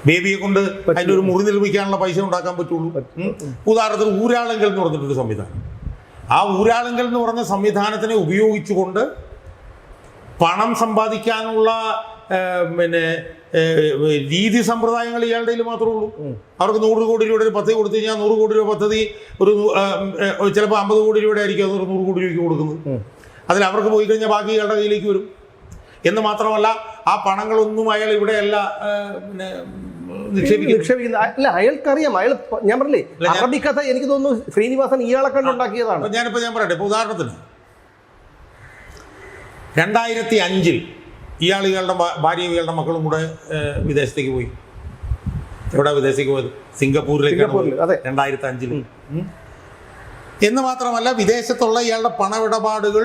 [SPEAKER 1] ബേബിയെ കൊണ്ട് അതിൻ്റെ ഒരു മുറി നിർമ്മിക്കാനുള്ള പൈസ ഉണ്ടാക്കാൻ പറ്റുള്ളൂ. ഉദാഹരണത്തിന് ഊരാളുങ്കൽ എന്ന് പറഞ്ഞിട്ടൊരു സംവിധാനം, ആ ഊരാളുങ്കൽ എന്ന് പറഞ്ഞ സംവിധാനത്തിനെ ഉപയോഗിച്ചുകൊണ്ട് പണം സമ്പാദിക്കാനുള്ള രീതി സമ്പ്രദായങ്ങൾ ഇയാളുടെ കയ്യിൽ മാത്രമേ ഉള്ളൂ. അവർക്ക് 100 കോടി രൂപയുടെ ഒരു പദ്ധതി കൊടുത്തു കഴിഞ്ഞാൽ 100 കോടി രൂപ പദ്ധതി ചിലപ്പോൾ 50 കോടി രൂപയുടെ ആയിരിക്കും അത് 100 കോടി രൂപയ്ക്ക് കൊടുക്കുന്നത്. അതിൽ അവർക്ക് പോയി കഴിഞ്ഞാൽ ബാക്കി ഇയാളുടെ കയ്യിലേക്ക് വരും. എന്ന് മാത്രമല്ല, ആ പണങ്ങളൊന്നും അയാൾ ഇവിടെയല്ല
[SPEAKER 2] നിക്ഷേപിക്കുന്ന. അല്ല, അയാൾക്കറിയാം. ഞാൻ പറഞ്ഞില്ലേ, അറബി കഥ എനിക്ക് തോന്നുന്നു ശ്രീനിവാസൻ ഇയാളെ കണ്ടുണ്ടാക്കിയതാണ്.
[SPEAKER 1] ഞാൻ പറയട്ടെ, ഇപ്പോൾ ഉദാഹരണത്തിന് 2005 ഇയാളുടെ ഭാര്യയും ഇയാളുടെ മക്കളും കൂടെ വിദേശത്തേക്ക് പോയി. എവിടെ വിദേശത്തേക്ക് പോയത്? സിംഗപ്പൂരിലേക്കാണ് 2005. എന്ന് മാത്രമല്ല, വിദേശത്തുള്ള ഇയാളുടെ പണമിടപാടുകൾ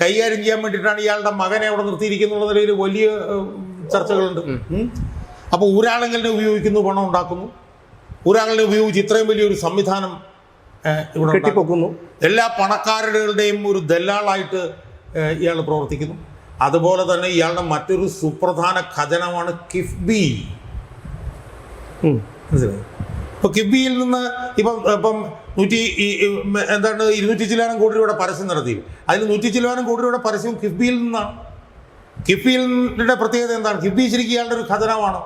[SPEAKER 1] കൈകാര്യം ചെയ്യാൻ വേണ്ടിയിട്ടാണ് ഇയാളുടെ മകനെ അവിടെ നിർത്തിയിരിക്കുന്നുള്ള നിലയിൽ വലിയ ചർച്ചകളുണ്ട്. അപ്പോൾ ഊരാളുങ്കലിനെ ഉപയോഗിക്കുന്നു, പണം ഉണ്ടാക്കുന്നു. ഊരാളുങ്കലിനെ ഉപയോഗിച്ച് ഇത്രയും വലിയൊരു സംവിധാനം ഇവിടെ
[SPEAKER 2] കെട്ടിപ്പൊക്കുന്നു.
[SPEAKER 1] എല്ലാ പണക്കാരുടെയും ഒരു ദല്ലാളായിട്ട് ഇയാൾ പ്രവർത്തിക്കുന്നു. അതുപോലെ തന്നെ ഇയാളുടെ മറ്റൊരു സുപ്രധാന ഖജനമാണ് കിഫ്ബി. മനസ്സിലായി? ഇപ്പോൾ കിഫ്ബിയിൽ നിന്ന് ഇപ്പം 200 ചില്ലാനം കോടി രൂപയുടെ പരസ്യം നടത്തി. അതിൽ 100 ചില്ലാനം കോടി രൂപയുടെ പരസ്യം കിഫ്ബിയിൽ നിന്നാണ്. കിഫ്ബിയുടെ പ്രത്യേകത എന്താണ്? കിഫ്ബി ശരിക്കും ഇയാളുടെ ഒരു ഖജനമാണ്.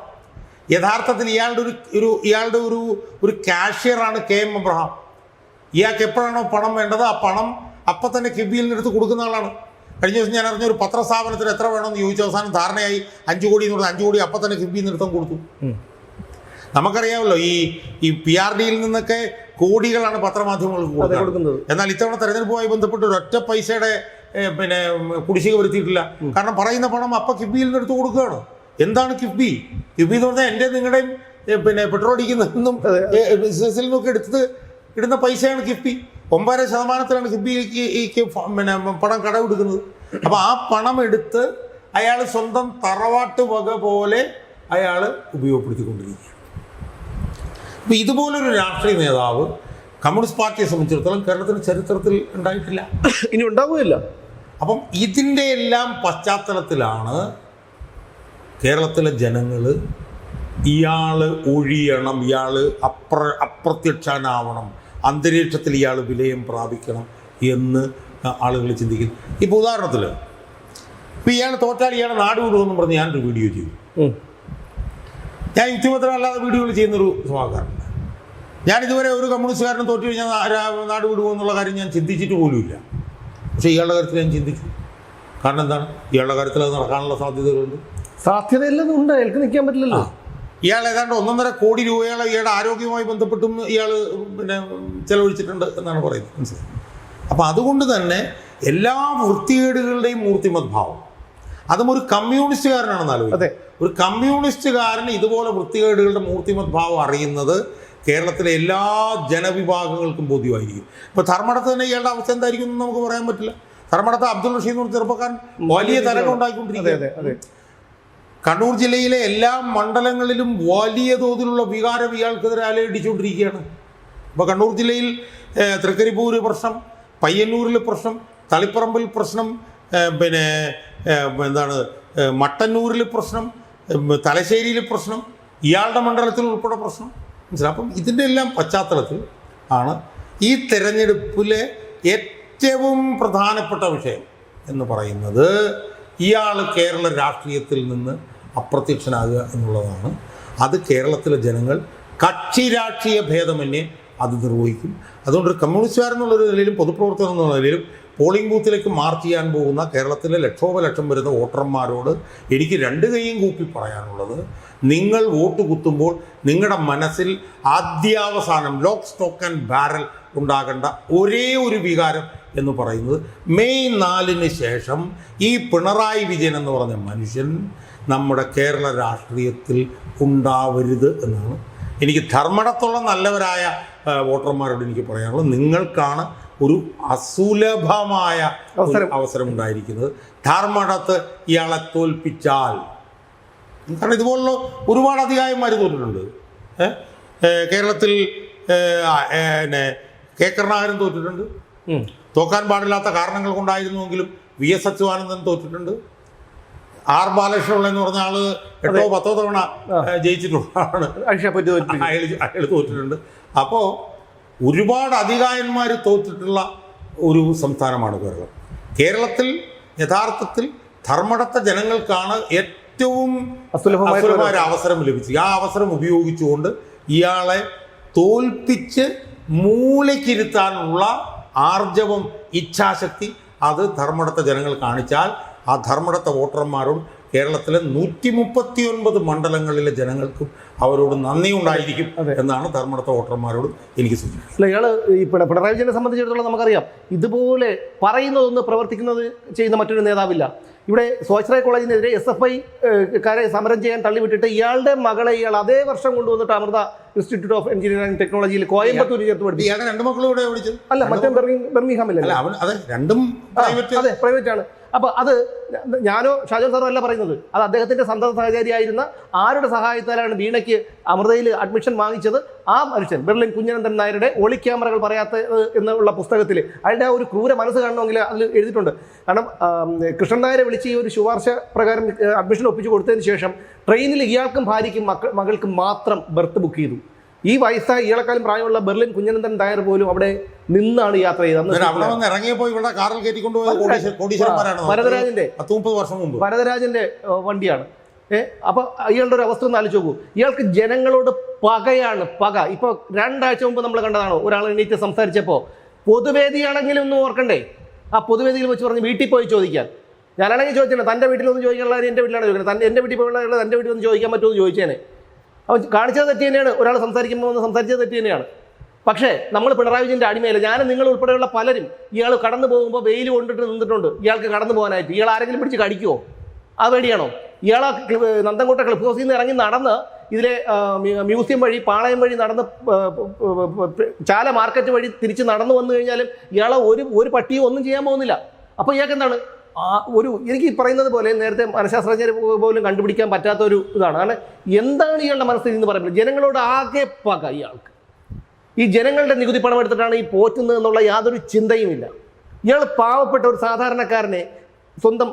[SPEAKER 1] യഥാർത്ഥത്തിൽ ഇയാളുടെ ഒരു കാഷ്യറാണ് KM അബ്രഹാം. ഇയാൾക്ക് എപ്പോഴാണോ പണം വേണ്ടത് ആ പണം അപ്പം തന്നെ കിഫ്ബിയിൽ നിന്നെടുത്ത് കൊടുക്കുന്ന ആളാണ്. കഴിഞ്ഞ ദിവസം ഞാൻ അറിഞ്ഞ ഒരു പത്രസ്ഥാപനത്തിന് എത്ര വേണമെന്ന് ചോദിച്ച അവസാനം ധാരണയായി 5 കോടി എന്ന് പറഞ്ഞാൽ 5 കോടി അപ്പം തന്നെ കിഫ്ബിയിൽ നിന്നെടുത്തും കൊടുത്തു. നമുക്കറിയാമല്ലോ, ഈ PRDയിൽ നിന്നൊക്കെ കോടികളാണ് പത്രമാധ്യമങ്ങൾക്ക് കൊടുക്കുന്നത്. എന്നാൽ ഇത്തവണ തെരഞ്ഞെടുപ്പുമായി ബന്ധപ്പെട്ട് ഒരൊറ്റ പൈസയുടെ കുടിശ്ശിക വരുത്തിയിട്ടില്ല. കാരണം പറയുന്ന പണം അപ്പം കിഫ്ബിയിൽ നിന്ന് എടുത്ത് കൊടുക്കുകയാണ്. എന്താണ് കിഫ്ബി? കിഫ്ബി എന്ന് പറഞ്ഞാൽ എൻ്റെ നിങ്ങളുടെയും പെട്രോൾ അടിക്കുന്നതെന്നും ബിസിനസ്സിൽ നിന്നൊക്കെ ഇടുന്ന പൈസയാണ് കിഫ്ബി. 9% കിഫ്ബിക്ക് പണം കടമെടുക്കുന്നത്. അപ്പോൾ ആ പണം എടുത്ത് അയാൾ സ്വന്തം തറവാട്ട് വക പോലെ അയാൾ ഉപയോഗപ്പെടുത്തിക്കൊണ്ടിരിക്കുകയാണ്. അപ്പോൾ ഇതുപോലൊരു രാഷ്ട്രീയ നേതാവ് കമ്മ്യൂണിസ്റ്റ് പാർട്ടിയെ സംബന്ധിച്ചിടത്തോളം കേരളത്തിൻ്റെ ചരിത്രത്തിൽ ഉണ്ടായിട്ടില്ല,
[SPEAKER 2] ഇനി ഉണ്ടാവുകയില്ല.
[SPEAKER 1] അപ്പം ഇതിൻ്റെ എല്ലാം പശ്ചാത്തലത്തിലാണ് കേരളത്തിലെ ജനങ്ങൾ ഇയാൾ ഒഴിയണം, ഇയാൾ അപ്രത്യക്ഷനാവണം, അന്തരീക്ഷത്തിൽ ഇയാൾ വിലയം പ്രാപിക്കണം എന്ന് ആളുകൾ ചിന്തിക്കുന്നു. ഇപ്പോൾ ഉദാഹരണത്തിൽ ഇപ്പോൾ ഇയാൾ തോറ്റാൽ ഇയാളെ നാട് വിടുമെന്ന് പറഞ്ഞ് ഞാനൊരു വീഡിയോ ചെയ്തു. ഞാൻ യുക്തിപത്രം അല്ലാതെ വീഡിയോകൾ ചെയ്യുന്നൊരു സ്വഭാവക്കാരനാണ്. ഞാൻ ഇതുവരെ ഒരു കമ്മ്യൂണിസ്റ്റുകാരനും തോറ്റു കഴിഞ്ഞാൽ നാട് വിടുമെന്നുള്ള കാര്യം ഞാൻ ചിന്തിച്ചിട്ട് പോലുമില്ല. പക്ഷേ ഇയാളുടെ കാര്യത്തിൽ ഞാൻ ചിന്തിച്ചു. കാരണം എന്താണ്? ഇയാളുടെ കാര്യത്തിൽ അത് നടക്കാനുള്ള സാധ്യതകളുണ്ട്.
[SPEAKER 2] സാധ്യതയില്ലെന്നുണ്ട്, അയാൾക്ക് നിൽക്കാൻ പറ്റില്ലല്ലോ.
[SPEAKER 1] ഇയാൾ ഏതാണ്ട് 1.5 കോടി രൂപയോളം ഇയാളുടെ ആരോഗ്യവുമായി ബന്ധപ്പെട്ടും ഇയാൾ ചെലവഴിച്ചിട്ടുണ്ട് എന്നാണ് പറയുന്നത്. മനസ്സിലായി? അപ്പം അതുകൊണ്ട് തന്നെ എല്ലാ വൃത്തികേടുകളുടെയും മൂർത്തിമത് ഭാവം അതും ഒരു കമ്മ്യൂണിസ്റ്റുകാരനാണെന്ന് ആലോചിക്കുന്നത്. ഒരു കമ്മ്യൂണിസ്റ്റുകാരന് ഇതുപോലെ വൃത്തികേടുകളുടെ മൂർത്തിമത് ഭാവം അറിയുന്നത് കേരളത്തിലെ എല്ലാ ജനവിഭാഗങ്ങൾക്കും ബോധ്യമായിരിക്കും. ഇപ്പോൾ ധർമ്മടത്ത് തന്നെ ഇയാളുടെ അവസ്ഥ എന്തായിരിക്കും എന്ന് നമുക്ക് പറയാൻ പറ്റില്ല. ധർമ്മടത്ത് അബ്ദുൾ റഷീദ് എന്ന് പറഞ്ഞ ചെറുപ്പക്കാരൻ വലിയ തരംഗം ഉണ്ടായിക്കൊണ്ടിരിക്കുകയാണ്. കണ്ണൂർ ജില്ലയിലെ എല്ലാ മണ്ഡലങ്ങളിലും വലിയ തോതിലുള്ള വികാരം ഇയാൾക്കെതിരെ അലയടിച്ചുകൊണ്ടിരിക്കുകയാണ്. ഇപ്പോൾ കണ്ണൂർ ജില്ലയിൽ തൃക്കരിപ്പൂര് പ്രശ്നം, പയ്യന്നൂരിൽ പ്രശ്നം, തളിപ്പറമ്പിൽ പ്രശ്നം, പിന്നെ മട്ടന്നൂരിൽ പ്രശ്നം, തലശ്ശേരിയിൽ പ്രശ്നം, ഇയാളുടെ മണ്ഡലത്തിൽ ഉൾപ്പെടെ പ്രശ്നം. മനസ്സിലായി? അപ്പം ഇതിൻ്റെ എല്ലാം പശ്ചാത്തലത്തിൽ ആണ് ഈ തെരഞ്ഞെടുപ്പിലെ ഏറ്റവും പ്രധാനപ്പെട്ട വിഷയം എന്ന് പറയുന്നത് ഇയാൾ കേരള രാഷ്ട്രീയത്തിൽ നിന്ന് അപ്രത്യക്ഷനാകുക എന്നുള്ളതാണ്. അത് കേരളത്തിലെ ജനങ്ങൾ കക്ഷി രാഷ്ട്രീയ ഭേദമന്യേ അത് നിർവഹിക്കും. അതുകൊണ്ട് ഒരു കമ്മ്യൂണിസ്റ്റുകാരെന്നുള്ളൊരു നിലയിലും പൊതുപ്രവർത്തകർ എന്നുള്ള നിലയിലും പോളിംഗ് ബൂത്തിലേക്ക് മാർച്ച് ചെയ്യാൻ പോകുന്ന കേരളത്തിലെ ലക്ഷോപലക്ഷം വരുന്ന വോട്ടർമാരോട് എനിക്ക് 2 കൈയും കൂപ്പി പറയാനുള്ളത്, നിങ്ങൾ വോട്ട് കുത്തുമ്പോൾ നിങ്ങളുടെ മനസ്സിൽ ആദ്യാവസാനം ലോക്ക് സ്റ്റോക്ക് ആൻഡ് ബാരൽ ഉണ്ടാകേണ്ട ഒരേ ഒരു വികാരം എന്ന് പറയുന്നത് മെയ് 4-ന് ശേഷം ഈ പിണറായി വിജയൻ എന്ന് പറഞ്ഞ മനുഷ്യൻ നമ്മുടെ കേരള രാഷ്ട്രീയത്തിൽ ഉണ്ടാവരുത് എന്നാണ് എനിക്ക് ധർമ്മടത്തുള്ള നല്ലവരായ വോട്ടർമാരോട് എനിക്ക് പറയാനുള്ളത്. നിങ്ങൾക്കാണ് ഒരു അസുലഭമായ അവസരം ഉണ്ടായിരിക്കുന്നത്. ധർമ്മടത്ത് ഇയാളെ തോൽപ്പിച്ചാൽ, കാരണം ഇതുപോലുള്ള ഒരുപാട് അധികായന്മാർ തോറ്റിട്ടുണ്ട്. കേരളത്തിൽ കെ കരുണാകരൻ തോറ്റിട്ടുണ്ട്. തോക്കാൻ പാടില്ലാത്ത കാരണങ്ങൾ കൊണ്ടായിരുന്നുവെങ്കിലും VS അച്യുതാനന്ദൻ തോറ്റിട്ടുണ്ട്. R ബാലകൃഷ്ണപിള്ള എന്ന് പറഞ്ഞ ആള് 8 or 10 തവണ ജയിച്ചിട്ടുള്ളതാണ്. അയാൾ തോറ്റിട്ടുണ്ട്. അപ്പോൾ ഒരുപാട് അധികായന്മാർ തോറ്റിട്ടുള്ള ഒരു സംസ്ഥാനമാണ് കേരളം. കേരളത്തിൽ യഥാർത്ഥത്തിൽ ധർമ്മടത്തെ ജനങ്ങൾക്കാണ് ഏറ്റവും അസുലഭമായ അവസരം ലഭിച്ചത്. ആ അവസരം ഉപയോഗിച്ചുകൊണ്ട് ഇയാളെ തോൽപ്പിച്ച് മൂലയ്ക്കിരുത്താനുള്ള ആർജവം, ഇച്ഛാശക്തി അത് ധർമ്മടത്തെ ജനങ്ങൾ കാണിച്ചാൽ ആ ധർമ്മടത്തെ വോട്ടർമാരോട് കേരളത്തിലെ 139 മണ്ഡലങ്ങളിലെ ജനങ്ങൾക്കും അവരോട് നന്ദി ഉണ്ടായിരിക്കും എന്നാണ് ധർമ്മടത്തെ വോട്ടർമാരോട് എനിക്ക് സൂചിപ്പിക്കുന്നത്.
[SPEAKER 2] അല്ല, ഇയാൾ ഈ പിണറായി വിജയനെ സംബന്ധിച്ചിടത്തോളം നമുക്കറിയാം, ഇതുപോലെ പറയുന്നതൊന്ന് പ്രവർത്തിക്കുന്നത് ചെയ്യുന്ന മറ്റൊരു നേതാവില്ല. ഇവിടെ സ്വാശ്രയ കോളേജിനെതിരെ SFI-കാരെ സമരം ചെയ്യാൻ തള്ളിവിട്ടിട്ട് ഇയാളുടെ മകളെ ഇയാൾ അതേ വർഷം കൊണ്ടുവന്നിട്ട് Amrita institute of engineering and ടെക്നോളജിയിൽ കോയമ്പത്തൂർ ചേർത്ത് പഠിപ്പിച്ചു.
[SPEAKER 1] ഇയാളുടെ 2 മക്കളും ഇവിടെ പഠിച്ചത്
[SPEAKER 2] അല്ല, മറ്റേ ബെർമിംഗ്ഹാമിലല്ല.
[SPEAKER 1] അതെ, രണ്ടും
[SPEAKER 2] അതെ, പ്രൈവറ്റ് ആണ്. അപ്പോൾ അത് ഞാനോ ഷാജോൻ സാറോ അല്ല പറയുന്നത്, അത് അദ്ദേഹത്തിൻ്റെ സന്തത സഹചാരിയായിരുന്ന ആരുടെ സഹായത്താലാണ് വീണയ്ക്ക് അമൃതയിൽ അഡ്മിഷൻ വാങ്ങിച്ചത്. ആ മനുഷ്യൻ ബെർലിൻ കുഞ്ഞനന്ദൻ നായരുടെ ഒളി ക്യാമറകൾ പറയാത്തത് എന്നുള്ള പുസ്തകത്തിൽ അയാളുടെ ആ ഒരു ക്രൂര മനസ്സ് കാണണമെങ്കിൽ അതിൽ എഴുതിയിട്ടുണ്ട്. കാരണം കൃഷ്ണൻ നായരെ വിളിച്ച് ഈ ഒരു ശുപാർശ പ്രകാരം അഡ്മിഷൻ ഒപ്പിച്ച് കൊടുത്തതിന് ശേഷം ട്രെയിനിൽ ഇയാൾക്കും ഭാര്യയ്ക്കും മകൾക്കും മാത്രം ബർത്ത് ബുക്ക് ചെയ്തു. ഈ വയസ്സായ ഇയാളെക്കാളും പ്രായമുള്ള ബെർലിൻ കുഞ്ഞനന്ദൻ നായർ പോലും അവിടെ നിന്നാണ് യാത്ര ചെയ്തത്. വരദരാജന്റെ വണ്ടിയാണ്. അപ്പൊ ഇയാളുടെ ഒരു അവസ്ഥ ഒന്ന് ആലോചിച്ച് നോക്കൂ. ഇയാൾക്ക് ജനങ്ങളോട് പകയാണ്, പക. ഇപ്പൊ 2 ആഴ്ച മുമ്പ് നമ്മൾ കണ്ടതാണോ, ഒരാൾ എണീറ്റ് സംസാരിച്ചപ്പോൾ പൊതുവേദിയാണെങ്കിലും ഒന്ന് ഓർക്കണ്ടേ, ആ പൊതുവേദിയിൽ വെച്ച് പറഞ്ഞ് വീട്ടിൽ പോയി ചോദിക്കാൻ. ഞാനാണെങ്കിൽ ചോദിച്ചേനെ, തൻ്റെ വീട്ടിലൊന്നും ചോദിക്കാനുള്ള എൻ്റെ വീട്ടിലാണ് ചോദിക്കുന്നത്, എൻ്റെ വീട്ടിൽ പോയുള്ള എൻ്റെ വീട്ടിൽ ഒന്ന് ചോദിക്കാൻ പറ്റുമോ എന്ന് ചോദിച്ചേനെ. അവൻ കാണിച്ചത് തെറ്റ് തന്നെയാണ്. ഒരാൾ സംസാരിക്കുമ്പോൾ ഒന്ന് സംസാരിച്ചത് തെറ്റ് തന്നെയാണ്. പക്ഷേ നമ്മൾ പിണറായി വിജയൻ്റെ അടിമയില്ല. ഞാൻ നിങ്ങൾ ഉൾപ്പെടെയുള്ള പലരും ഇയാൾ കടന്നു പോകുമ്പോൾ വെയിൽ കൊണ്ടിട്ട് നിന്നിട്ടുണ്ട് ഇയാൾക്ക് കടന്നു പോകാനായിട്ട്. ഇയാൾ ആരെങ്കിലും പിടിച്ച് കടിക്കുമോ? ആ പേടിയാണോ? ഇയാൾ നന്തൻകോട്ട ക്ലിഫ് ഹൗസിൽ നിന്ന് ഇറങ്ങി നടന്ന് ഇതിലെ മ്യൂസിയം വഴി, പാളയം വഴി നടന്ന് ചാല മാർക്കറ്റ് വഴി തിരിച്ച് നടന്നു വന്നു കഴിഞ്ഞാലും ഇയാളെ ഒരു പട്ടിയോ ഒന്നും ചെയ്യാൻ പോകുന്നില്ല. അപ്പോൾ ഇയാൾക്ക് എന്താണ് എനിക്ക് പറയുന്നത് പോലെ നേരത്തെ മനഃശാസ്ത്രജ്ഞർ പോലും കണ്ടുപിടിക്കാൻ പറ്റാത്ത ഒരു ഇതാണ്. കാരണം എന്താണ് ഇയാളുടെ മനസ്സിൽ എന്ന് പറയുന്നത്? ജനങ്ങളോട് ആകെ പക ഇയാൾക്ക്. ഈ ജനങ്ങളുടെ നികുതി പണം എടുത്തിട്ടാണ് ഈ പോറ്റുന്നത് എന്നുള്ള യാതൊരു ചിന്തയുമില്ല. ഇയാൾ പാവപ്പെട്ട ഒരു സാധാരണക്കാരനെ സ്വന്തം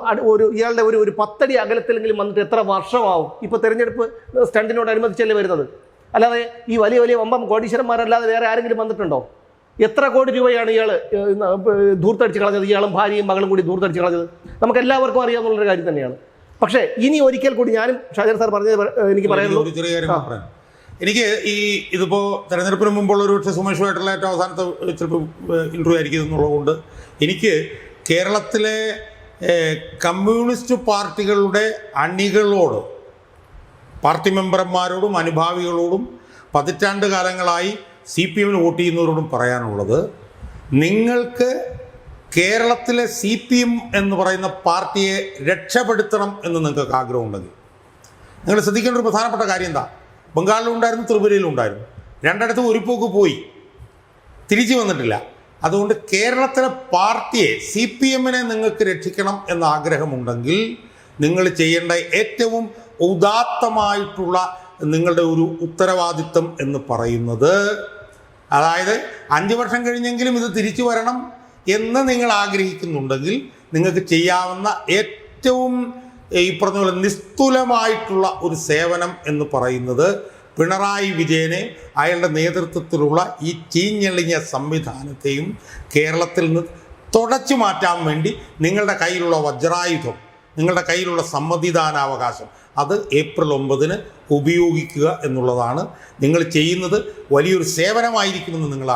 [SPEAKER 2] ഇയാളുടെ ഒരു 10 അടി അകലത്തിലെങ്കിലും വന്നിട്ട് എത്ര വർഷമാവും? ഇപ്പോൾ തെരഞ്ഞെടുപ്പ് സ്റ്റണ്ടിനോടനുബന്ധിച്ചല്ലേ വരുന്നത്. അല്ലാതെ ഈ വലിയ വലിയ വമ്പം കോടീശ്വരന്മാരല്ലാതെ വേറെ ആരെങ്കിലും വന്നിട്ടുണ്ടോ? എത്ര കോടി രൂപയാണ് ഇയാൾ ധൂർത്തടിച്ച് കളഞ്ഞത്, ഇയാളും ഭാര്യയും മകളും കൂടി ധൂർത്തടിച്ച് കളഞ്ഞത് നമുക്ക് എല്ലാവർക്കും അറിയാവുന്നൊരു കാര്യം തന്നെയാണ്. പക്ഷേ ഇനി ഒരിക്കൽ കൂടി ഞാനും ഷാജഹാൻ സാർ പറഞ്ഞത് എനിക്ക് പറയാനുള്ളത്,
[SPEAKER 1] ചെറിയ കാര്യം പറയാം. എനിക്ക് ഇതിപ്പോൾ തെരഞ്ഞെടുപ്പിന് മുമ്പുള്ള ഒരു പക്ഷേ സുമേഷുമായിട്ടുള്ള ഏറ്റവും അവസാനത്തെ ചിലപ്പോൾ ഇൻ്റർവ്യൂ ആയിരിക്കും എന്നുള്ളതുകൊണ്ട് എനിക്ക് കേരളത്തിലെ കമ്മ്യൂണിസ്റ്റ് പാർട്ടികളുടെ അണികളോട്, പാർട്ടി മെമ്പർമാരോടും അനുഭാവികളോടും പതിറ്റാണ്ട് കാലങ്ങളായി CPM വോട്ട് ചെയ്യുന്നവരോടും പറയാനുള്ളത്, നിങ്ങൾക്ക് കേരളത്തിലെ CPM എന്ന് പറയുന്ന പാർട്ടിയെ രക്ഷപ്പെടുത്തണം എന്ന് നിങ്ങൾക്ക് ആഗ്രഹമുണ്ടെങ്കിൽ നിങ്ങൾ ശ്രദ്ധിക്കേണ്ട ഒരു പ്രധാനപ്പെട്ട കാര്യം എന്താ, ബംഗാളിലുണ്ടായിരുന്നു, ത്രിപുരയിലുണ്ടായിരുന്നു, രണ്ടിടത്തും ഒരു പോക്ക് പോയി, തിരിച്ചു വന്നിട്ടില്ല. അതുകൊണ്ട് കേരളത്തിലെ പാർട്ടിയെ CPM-നെ നിങ്ങൾക്ക് രക്ഷിക്കണം എന്ന ആഗ്രഹമുണ്ടെങ്കിൽ നിങ്ങൾ ചെയ്യേണ്ട ഏറ്റവും ഉദാത്തമായിട്ടുള്ള നിങ്ങളുടെ ഒരു ഉത്തരവാദിത്വം എന്ന് പറയുന്നത്, അതായത് 5 വർഷം കഴിഞ്ഞെങ്കിലും ഇത് തിരിച്ചു വരണം എന്ന് നിങ്ങൾ ആഗ്രഹിക്കുന്നുണ്ടെങ്കിൽ നിങ്ങൾക്ക് ചെയ്യാവുന്ന ഏറ്റവും ഈ പറഞ്ഞ പോലെ നിസ്തുലമായിട്ടുള്ള ഒരു സേവനം എന്ന് പറയുന്നത് പിണറായി വിജയനെ അയാളുടെ നേതൃത്വത്തിലുള്ള ഈ ചീഞ്ഞെളിഞ്ഞ സംവിധാനത്തെയും കേരളത്തിൽ നിന്ന് തുടച്ചു മാറ്റാൻ വേണ്ടി നിങ്ങളുടെ കയ്യിലുള്ള വജ്രായുധം, നിങ്ങളുടെ കയ്യിലുള്ള സമ്മതിദാനാവകാശം അത് ഏപ്രിൽ 9 ഉപയോഗിക്കുക എന്നുള്ളതാണ്. നിങ്ങൾ ചെയ്യുന്നത് വലിയൊരു സേവനമായിരിക്കുമെന്ന് നിങ്ങൾ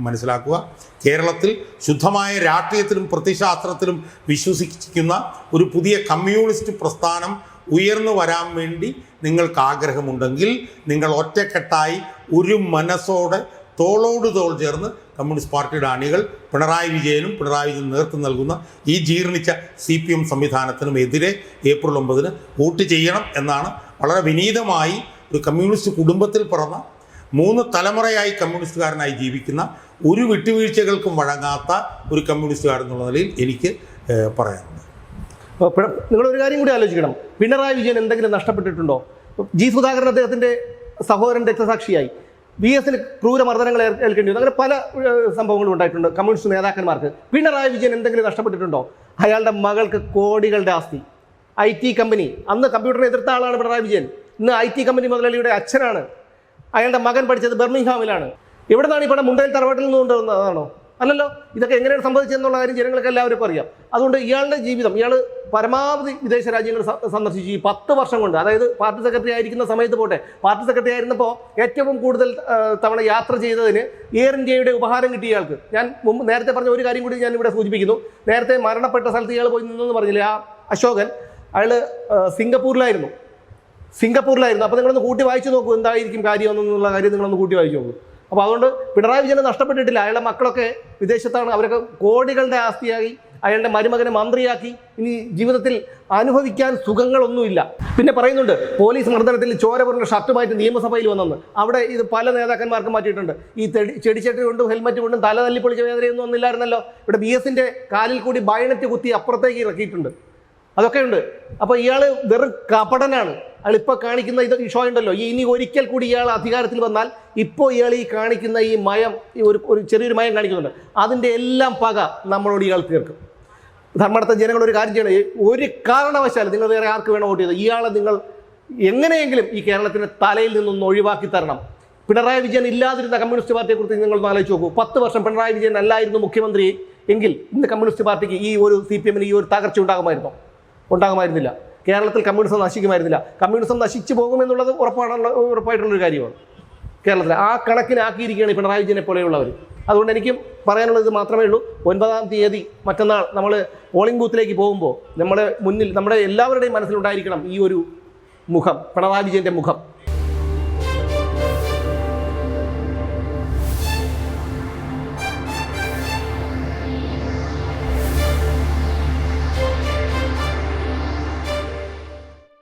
[SPEAKER 1] മനസ്സിലാക്കുക. കേരളത്തിൽ ശുദ്ധമായ രാഷ്ട്രീയത്തിലും പ്രത്യയശാസ്ത്രത്തിലും വിശ്വസിക്കുന്ന ഒരു പുതിയ കമ്മ്യൂണിസ്റ്റ് പ്രസ്ഥാനം ഉയർന്നു വരാൻ വേണ്ടി നിങ്ങൾക്ക് ആഗ്രഹമുണ്ടെങ്കിൽ നിങ്ങൾ ഒറ്റക്കെട്ടായി ഒരു മനസ്സോടെ തോളോട് തോൾ ചേർന്ന് കമ്മ്യൂണിസ്റ്റ് പാർട്ടിയുടെ അണികൾ പിണറായി വിജയനും പിണറായി വിജയൻ നേതൃത്വം നൽകുന്ന ഈ ജീർണിച്ച CPM സംവിധാനത്തിനും എതിരെ ഏപ്രിൽ 9 വോട്ട് ചെയ്യണം എന്നാണ് വളരെ വിനീതമായി ഒരു കമ്മ്യൂണിസ്റ്റ് കുടുംബത്തിൽ പിറന്ന 3 തലമുറയായി കമ്മ്യൂണിസ്റ്റുകാരനായി ജീവിക്കുന്ന ഒരു വിട്ടുവീഴ്ചകൾക്കും വഴങ്ങാത്ത ഒരു കമ്മ്യൂണിസ്റ്റുകാരൻ എന്നുള്ള നിലയിൽ എനിക്ക് പറയാനുണ്ട്.
[SPEAKER 2] നിങ്ങളൊരു കാര്യം കൂടി ആലോചിക്കണം. പിണറായി വിജയൻ എന്തെങ്കിലും നഷ്ടപ്പെട്ടിട്ടുണ്ടോ? G. സുധാകരൻ അദ്ദേഹത്തിൻ്റെ സഹോദരൻ രക്തസാക്ഷിയായി, VS-ന് ക്രൂരമർദ്ദനങ്ങൾ ഏൽക്കേണ്ടി വന്നു. അങ്ങനെ പല സംഭവങ്ങളും ഉണ്ടായിട്ടുണ്ട് കമ്മ്യൂണിസ്റ്റ് നേതാക്കന്മാർക്ക്. പിണറായി വിജയൻ എന്തെങ്കിലും നഷ്ടപ്പെട്ടിട്ടുണ്ടോ? അയാളുടെ മകൾക്ക് കോടികളുടെ ആസ്തി, IT കമ്പനി, അന്ന് കമ്പ്യൂട്ടറിനെ എതിർത്ത ആളാണ് പിണറായി വിജയൻ, ഇന്ന് IT കമ്പനി മുതലാളിയുടെ അച്ഛനാണ്. അയാളുടെ മകൻ പഠിച്ചത് ബർമിംഗ്ഹാമിലാണ്. എവിടെ നിന്നാണ് ഈ പണം? മുണ്ടയിൽ തറവാട്ടിൽ നിന്ന് കൊണ്ടുവന്നതാണോ? അല്ലല്ലോ. ഇതൊക്കെ എങ്ങനെയാണ് സംഭവിച്ചതെന്നുള്ള കാര്യം ജനങ്ങൾക്ക് എല്ലാവർക്കും അറിയാം. അതുകൊണ്ട് ഇയാളുടെ ജീവിതം, ഇയാൾ പരമാവധി വിദേശ രാജ്യങ്ങൾ സന്ദർശിച്ചു ഈ 10 വർഷം കൊണ്ട്. അതായത് പാർട്ടി സെക്രട്ടറി ആയിരിക്കുന്ന സമയത്ത് പോട്ടെ, പാർട്ടി സെക്രട്ടറി ആയിരുന്നപ്പോൾ ഏറ്റവും കൂടുതൽ തവണ യാത്ര ചെയ്തതിന് എയർ ഇന്ത്യയുടെ ഉപഹാരം കിട്ടിയ ഇയാൾക്ക്. ഞാൻ നേരത്തെ പറഞ്ഞ ഒരു കാര്യം കൂടി ഞാൻ ഇവിടെ സൂചിപ്പിക്കുന്നു. നേരത്തെ മരണപ്പെട്ട സ്ഥലത്ത് ഇയാൾ പോയി നിന്നെന്ന് പറഞ്ഞില്ലേ, ആ അശോകൻ, അയാൾ സിംഗപ്പൂരിലായിരുന്നു. അപ്പോൾ നിങ്ങളൊന്ന് കൂട്ടി വായിച്ചു നോക്കൂ എന്തായിരിക്കും കാര്യം എന്നുള്ള കാര്യം നിങ്ങളൊന്ന് കൂട്ടി വായിച്ചു നോക്കൂ. അപ്പോൾ അതുകൊണ്ട് പിണറായി വിജയനെ നഷ്ടപ്പെട്ടിട്ടില്ല. അയാളുടെ മക്കളൊക്കെ വിദേശത്താണ്, അവരൊക്കെ കോടികളുടെ ആസ്തിയായി, അയാളുടെ മരുമകനെ മന്ത്രിയാക്കി. ഇനി ജീവിതത്തിൽ അനുഭവിക്കാൻ സുഖങ്ങളൊന്നുമില്ല. പിന്നെ പറയുന്നുണ്ട് പോലീസ് മർദ്ദനത്തിൽ ചോര പുരണ്ട ഷർട്ടുമായിട്ട് നിയമസഭയിൽ വന്നെന്ന്. അവിടെ ഇത് പല നേതാക്കന്മാർക്കും മാറ്റിയിട്ടുണ്ട്. ഈ ചെടിച്ചട്ടി കൊണ്ടും ഹെൽമറ്റ് കൊണ്ടും തല തല്ലിപ്പൊളിച്ച വേദനയൊന്നും ഒന്നില്ലായിരുന്നല്ലോ. ഇവിടെ BS-ന്റെ കാലിൽ കൂടി ബയണറ്റ് കുത്തി അപ്പുറത്തേക്ക് ഇറക്കിയിട്ടുണ്ട്. അതൊക്കെ ഉണ്ട്. അപ്പോൾ ഇയാൾ വെറും കപടനാണ്. അയാൾ ഇപ്പോൾ കാണിക്കുന്ന ഈ ഷോ ഉണ്ടല്ലോ, ഇനി ഒരിക്കൽ കൂടി ഇയാൾ അധികാരത്തിൽ വന്നാൽ ഇപ്പോൾ ഇയാൾ ഈ കാണിക്കുന്ന ഈ മയം, ഒരു ചെറിയൊരു മയം കാണിക്കുന്നുണ്ട്, അതിൻ്റെ എല്ലാം പക നമ്മളോട് ഇയാൾ തീർക്കും. ധർമ്മടത്തെ ജനങ്ങൾ ഒരു കാര്യം ചെയ്യണം, ഒരു കാരണവശാലും നിങ്ങൾ വേറെ ആർക്ക് വേണം വോട്ട് ചെയ്ത് ഇയാളെ നിങ്ങൾ എങ്ങനെയെങ്കിലും ഈ കേരളത്തിൻ്റെ തലയിൽ നിന്നൊന്ന് ഒഴിവാക്കി തരണം. പിണറായി വിജയൻ ഇല്ലാതിരുന്ന കമ്മ്യൂണിസ്റ്റ് പാർട്ടിയെക്കുറിച്ച് നിങ്ങളൊന്ന് ആലോചിച്ച് നോക്കൂ. 10 വർഷം പിണറായി വിജയൻ അല്ലായിരുന്നു മുഖ്യമന്ത്രി എങ്കിൽ ഇന്ന് കമ്മ്യൂണിസ്റ്റ് പാർട്ടിക്ക് ഈ ഒരു CPM-ന് ഈ ഒരു തകർച്ച ഉണ്ടാകുമായിരുന്നില്ല. കേരളത്തിൽ കമ്മ്യൂണിസം നശിക്കുമായിരുന്നില്ല. കമ്മ്യൂണിസം നശിച്ചു പോകുമെന്നുള്ളത് ഉറപ്പായിട്ടുള്ളൊരു കാര്യമാണ്. കേരളത്തിൽ ആ കണക്കിനാക്കിയിരിക്കുകയാണ് പിണറായി വിജയനെ പോലെയുള്ളവർ. അതുകൊണ്ട് എനിക്കും പറയാനുള്ളത് ഇത് മാത്രമേ ഉള്ളൂ. 9-ാം തീയതി മറ്റന്നാൾ നമ്മൾ പോളിംഗ് ബൂത്തിലേക്ക് പോകുമ്പോൾ നമ്മുടെ മുന്നിൽ, നമ്മുടെ എല്ലാവരുടെയും മനസ്സിലുണ്ടായിരിക്കണം ഈ ഒരു മുഖം, പിണറായി വിജയൻ്റെ മുഖം.